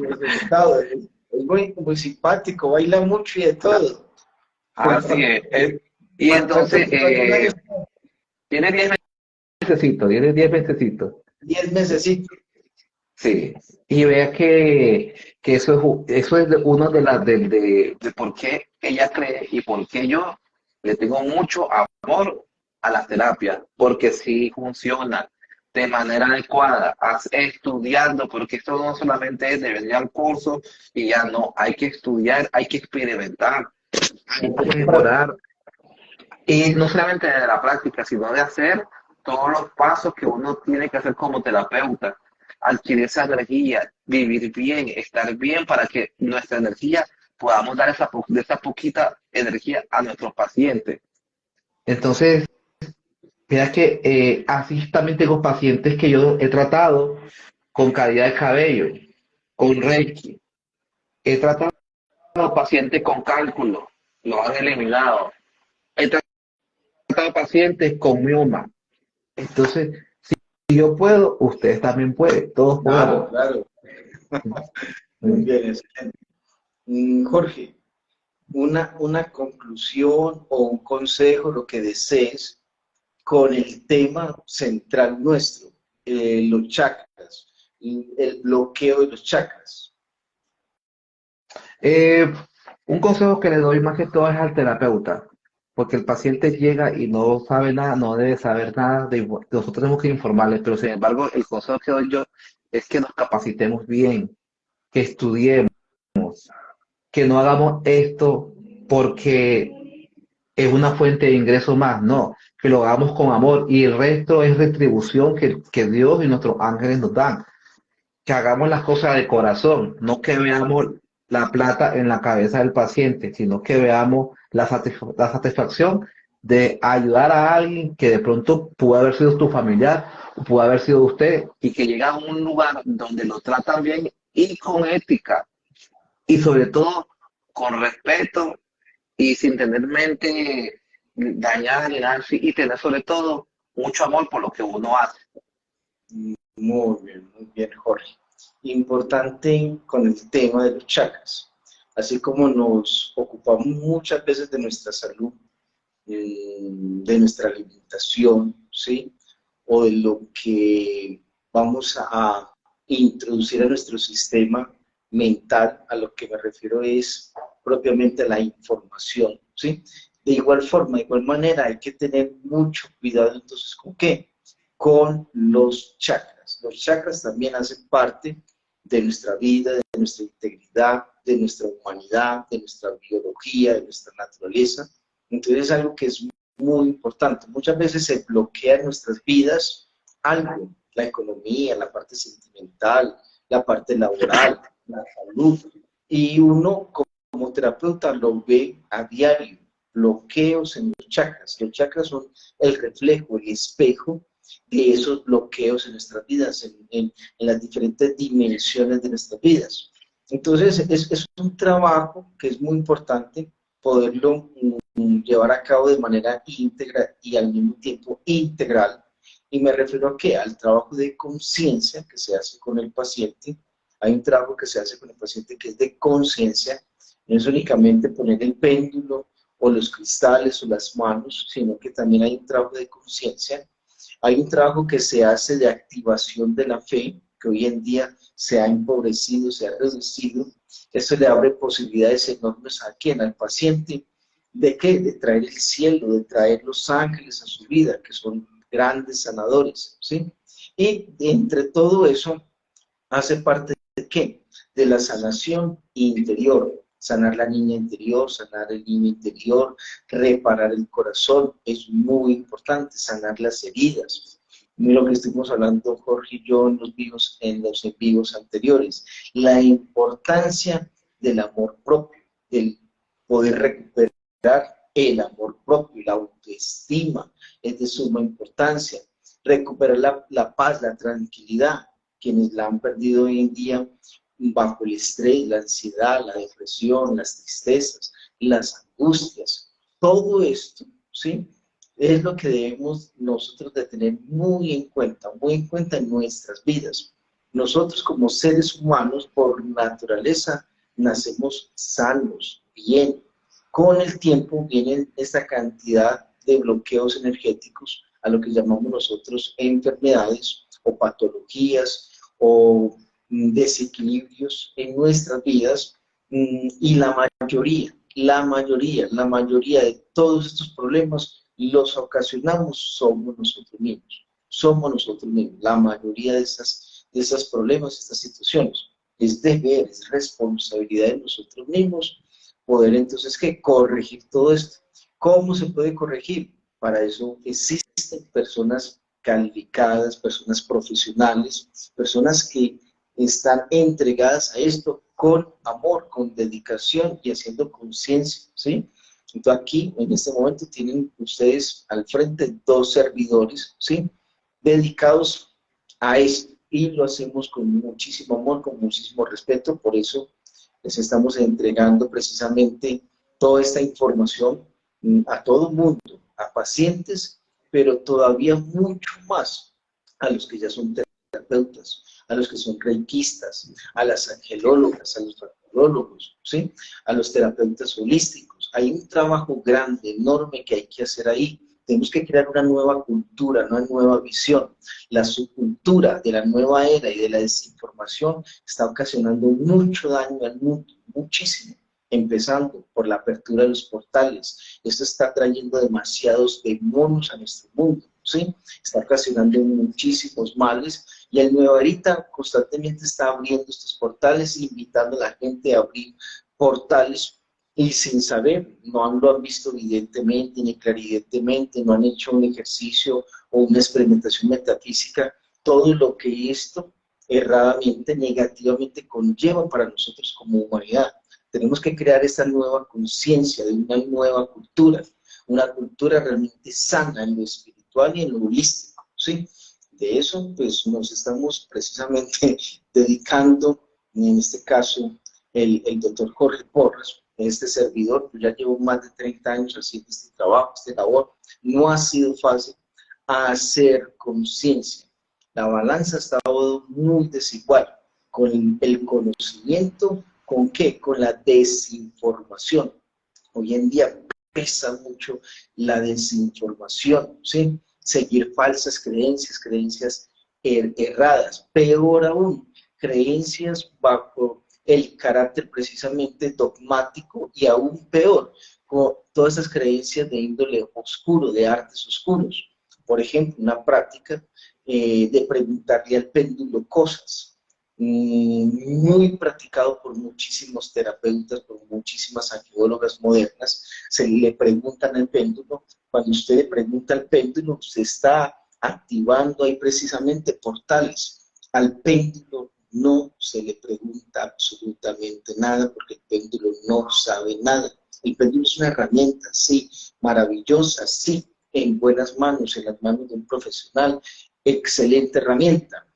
necesitado, es muy simpático, baila mucho y de todo. Así es. Y entonces ¿Cuántos años? tiene 10 Tiene 10 mesecitos. 10 mesecitos. Sí. Y vea que eso es uno de por qué ella cree y por qué yo le tengo mucho amor a las terapias, porque sí funciona de manera adecuada, estudiando, porque esto no solamente es de venir al curso y ya no, hay que estudiar, hay que experimentar, hay que mejorar, y no solamente de la práctica, sino de hacer todos los pasos que uno tiene que hacer como terapeuta, adquirir esa energía, vivir bien, estar bien para que nuestra energía podamos dar esa poquita energía a nuestros pacientes. Entonces, mira que así también tengo pacientes que yo he tratado con caída de cabello, con Reiki. He tratado pacientes con cálculo, lo han eliminado. He tratado pacientes con mioma. Entonces, yo puedo, ustedes también pueden, todos Claro, podemos. claro. Muy bien, excelente. Jorge, una conclusión o un consejo, lo que desees, con el tema central nuestro, los chakras, el bloqueo de los chakras. Eh, un consejo que le doy más que todo es al terapeuta, porque el paciente llega y no sabe nada, no debe saber nada, nosotros tenemos que informarle, pero sin embargo, el consejo que doy yo es que nos capacitemos bien, que estudiemos, que no hagamos esto porque es una fuente de ingreso más, no, que lo hagamos con amor y el resto es retribución que Dios y nuestros ángeles nos dan, que hagamos las cosas de corazón, no que veamos la plata en la cabeza del paciente, sino que veamos la satisfacción de ayudar a alguien que de pronto pudo haber sido tu familiar, o pudo haber sido usted, Y que llega a un lugar donde lo tratan bien y con ética y sobre todo con respeto y sin tener mente dañada ni nada así, y tener sobre todo mucho amor por lo que uno hace. Muy bien, Jorge. Importante con el tema de los chakras. Así como nos ocupamos muchas veces de nuestra salud, de nuestra alimentación, ¿sí? O de lo que vamos a introducir a nuestro sistema mental, a lo que me refiero es propiamente a la información, ¿sí? De igual forma, de igual manera, hay que tener mucho cuidado entonces con qué, con los chakras. Los chakras también hacen parte de nuestra vida, de nuestra integridad, de nuestra humanidad, de nuestra biología, de nuestra naturaleza. Entonces es algo que es muy importante. Muchas veces se bloquea en nuestras vidas algo, la economía, la parte sentimental, la parte laboral, la salud. Y uno como terapeuta lo ve a diario, bloqueos en los chakras. Los chakras son el reflejo, el espejo de esos bloqueos en nuestras vidas, en las diferentes dimensiones de nuestras vidas. Entonces, es un trabajo que es muy importante poderlo llevar a cabo de manera íntegra y al mismo tiempo integral. Y me refiero a qué? Al trabajo de conciencia que se hace con el paciente. Hay un trabajo que se hace con el paciente que es de conciencia, no es únicamente poner el péndulo o los cristales o las manos, sino que también hay un trabajo de conciencia. Hay un trabajo que se hace de activación de la fe, que hoy en día se ha empobrecido, se ha reducido. Esto le abre posibilidades enormes a quien, al paciente, ¿de qué? De traer el cielo, de traer los ángeles a su vida, que son grandes sanadores, ¿sí? Y entre todo eso hace parte de qué? De la sanación interior, sanar la niña interior, sanar el niño interior, reparar el corazón, es muy importante, sanar las heridas. Mira lo que estuvimos hablando Jorge y yo en los en vivos anteriores, la importancia del amor propio, del poder recuperar el amor propio, la autoestima, es de suma importancia. Recuperar la paz, la tranquilidad, quienes la han perdido hoy en día bajo el estrés, la ansiedad, la depresión, las tristezas, las angustias. Todo esto, ¿sí? Es lo que debemos nosotros de tener muy en cuenta en nuestras vidas. Nosotros como seres humanos, por naturaleza, nacemos sanos, bien. Con el tiempo viene esta cantidad de bloqueos energéticos a lo que llamamos nosotros enfermedades o patologías o desequilibrios en nuestras vidas y la mayoría de todos estos problemas los ocasionamos somos nosotros mismos, la mayoría de esas problemas, estas situaciones. Es deber, es responsabilidad de nosotros mismos poder entonces que corregir todo esto. ¿Cómo se puede corregir? Para eso existen personas calificadas, personas profesionales, personas que están entregadas a esto con amor, con dedicación y haciendo conciencia, ¿sí? Entonces aquí, en este momento, tienen ustedes al frente dos servidores, ¿sí? Dedicados a esto y lo hacemos con muchísimo amor, con muchísimo respeto, por eso les estamos entregando precisamente toda esta información a todo el mundo, a pacientes, pero todavía mucho más a los que ya son terapeutas, a los que son reikistas, a las angelólogas, a los radiólogos, ¿sí? A los terapeutas holísticos. Hay un trabajo grande, enorme que hay que hacer ahí. Tenemos que crear una nueva cultura, una nueva visión. La subcultura de la nueva era y de la desinformación está ocasionando mucho daño al mundo, muchísimo, empezando por la apertura de los portales. Esto está trayendo demasiados demonios a nuestro mundo, ¿sí? Está ocasionando muchísimos males y el Nueva Erita constantemente está abriendo estos portales, invitando a la gente a abrir portales y sin saber, no lo han visto evidentemente ni claridentemente, no han hecho un ejercicio o una experimentación metafísica, todo lo que esto erradamente, negativamente conlleva para nosotros como humanidad. Tenemos que crear esta nueva conciencia de una nueva cultura, una cultura realmente sana en lo espiritual y en lo holístico, ¿sí? De eso, pues, nos estamos precisamente dedicando, en este caso, el doctor Jorge Porras, este servidor, pues ya llevo más de 30 años haciendo este trabajo, este labor. No ha sido fácil hacer conciencia. La balanza ha estado muy desigual, con el conocimiento, ¿con qué? Con la desinformación. Hoy en día pesa mucho la desinformación, ¿sí? Seguir falsas creencias, creencias erradas, peor aún, creencias bajo el carácter precisamente dogmático y aún peor, con todas esas creencias de índole oscuro, de artes oscuros. Por ejemplo, una práctica de preguntarle al péndulo cosas, muy practicado por muchísimos terapeutas, por muchísimas angiólogas modernas. Se le preguntan al péndulo, cuando usted le pregunta al péndulo, usted está activando ahí precisamente portales. Al péndulo no se le pregunta absolutamente nada porque el péndulo no sabe nada. El péndulo es una herramienta, sí, maravillosa, sí, en buenas manos, en las manos de un profesional, excelente herramienta.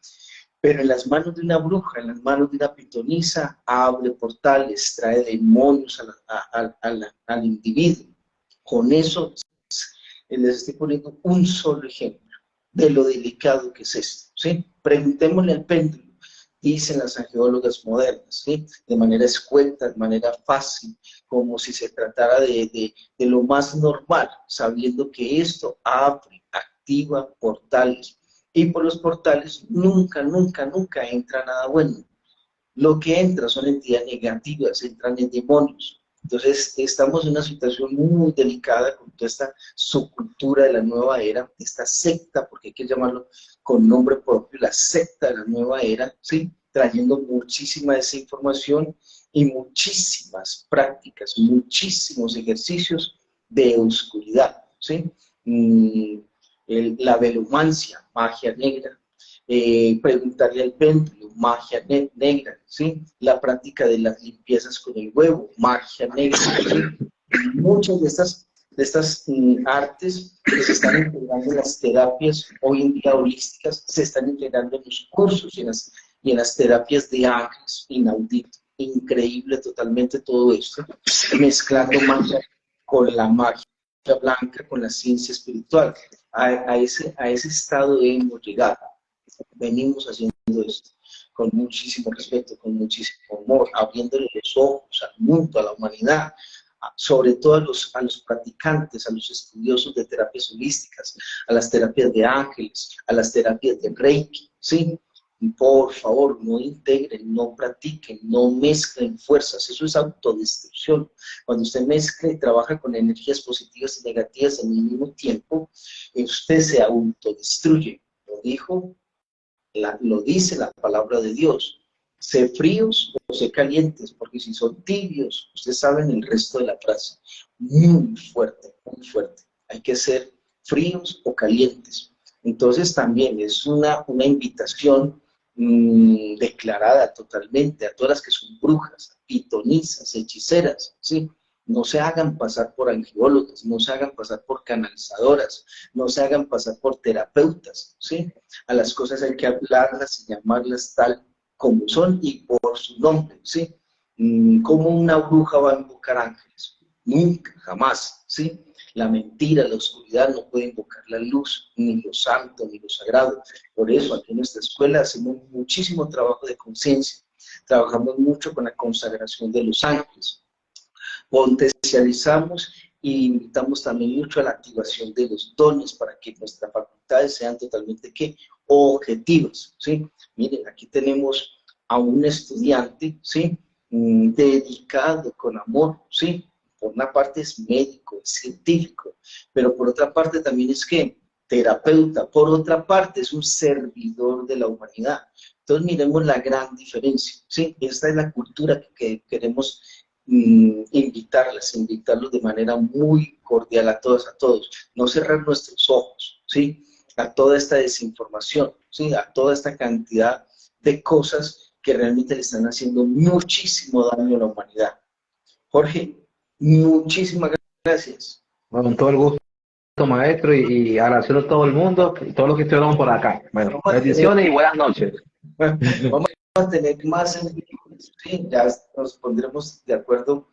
Pero en las manos de una bruja, en las manos de una pitonisa, abre portales, trae demonios al individuo. Con eso les estoy poniendo un solo ejemplo de lo delicado que es esto, ¿sí? Preguntémosle al péndulo, dicen las angiólogas modernas, ¿sí? De manera escueta, de manera fácil, como si se tratara de lo más normal, sabiendo que esto abre, activa portales, y por los portales nunca, nunca, nunca entra nada bueno. Lo que entra son entidades negativas, entran en demonios. Entonces, estamos en una situación muy delicada con toda esta subcultura de la nueva era, esta secta, porque hay que llamarlo con nombre propio, la secta de la nueva era, ¿sí? Trayendo muchísima desinformación y muchísimas prácticas, muchísimos ejercicios de oscuridad, ¿sí? La velomancia, magia negra, preguntarle al péndulo, magia negra, ¿sí? La práctica de las limpiezas con el huevo, magia negra, ¿sí? Muchas de estas artes que se están integrando en las terapias hoy en día holísticas, se están integrando en los cursos y en las terapias de ángeles, inaudito, increíble totalmente todo esto, mezclando magia con la magia blanca, con la ciencia espiritual. A ese estado hemos llegado. Venimos haciendo esto con muchísimo respeto, con muchísimo amor, abriéndole los ojos al mundo, a la humanidad, sobre todo a los practicantes, a los estudiosos de terapias holísticas, a las terapias de ángeles, a las terapias de Reiki, ¿sí? Por favor, no integren, no practiquen, no mezclen fuerzas, eso es autodestrucción. Cuando usted mezcla y trabaja con energías positivas y negativas en el mismo tiempo, usted se autodestruye. Lo dice la palabra de Dios. Sé fríos o sé calientes, porque si son tibios, ustedes saben el resto de la frase. Muy fuerte, muy fuerte. Hay que ser fríos o calientes. Entonces también es una invitación declarada totalmente a todas las que son brujas, pitonisas, hechiceras, ¿sí? No se hagan pasar por angiólogas, no se hagan pasar por canalizadoras, no se hagan pasar por terapeutas, ¿sí? A las cosas hay que hablarlas y llamarlas tal como son y por su nombre, ¿sí? ¿Cómo una bruja va a invocar ángeles? Nunca, jamás, ¿sí? La mentira, la oscuridad no puede invocar la luz, ni lo santo, ni lo sagrado. Por eso aquí en nuestra escuela hacemos muchísimo trabajo de conciencia. Trabajamos mucho con la consagración de los ángeles. Potencializamos y invitamos también mucho a la activación de los dones para que nuestras facultades sean totalmente ¿qué? Objetivas, ¿sí? Miren, aquí tenemos a un estudiante, ¿sí? Dedicado con amor, ¿sí? Por una parte es médico, es científico, pero por otra parte también es que terapeuta, por otra parte es un servidor de la humanidad. Entonces miremos la gran diferencia, ¿sí? Esta es la cultura que queremos invitarlos de manera muy cordial a todos, no cerrar nuestros ojos, ¿sí? A toda esta desinformación, ¿sí? A toda esta cantidad de cosas que realmente le están haciendo muchísimo daño a la humanidad. Jorge, muchísimas gracias. Bueno, con todo el gusto, maestro, y agradeciendo a todo el mundo, todos los que estuvieron por acá. Bueno, bendiciones y buenas noches. Vamos a tener más en vivo, ¿sí? Ya nos pondremos de acuerdo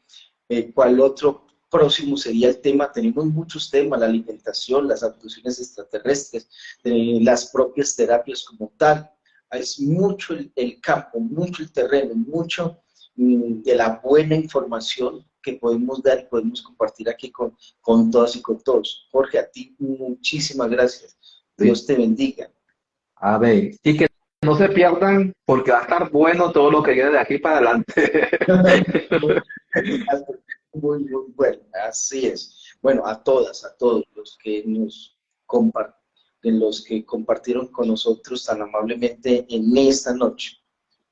cuál otro próximo sería el tema. Tenemos muchos temas, la alimentación, las abducciones extraterrestres, las propias terapias como tal. Es mucho el campo, mucho el terreno, mucho de la buena información que podemos dar y podemos compartir aquí con todas y con todos. Jorge, a ti muchísimas gracias. Dios te bendiga. Amén. Y que no se pierdan, porque va a estar bueno todo lo que viene de aquí para adelante. Muy bueno, así es. Bueno, a todos los que nos los que compartieron con nosotros tan amablemente en esta noche.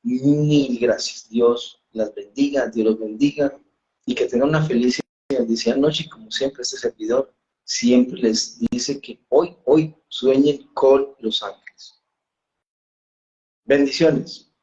Mil gracias. Dios las bendiga, Dios los bendiga y que tengan una feliz y bendecida noche. Y como siempre, este servidor siempre les dice que hoy sueñen con los ángeles. Bendiciones.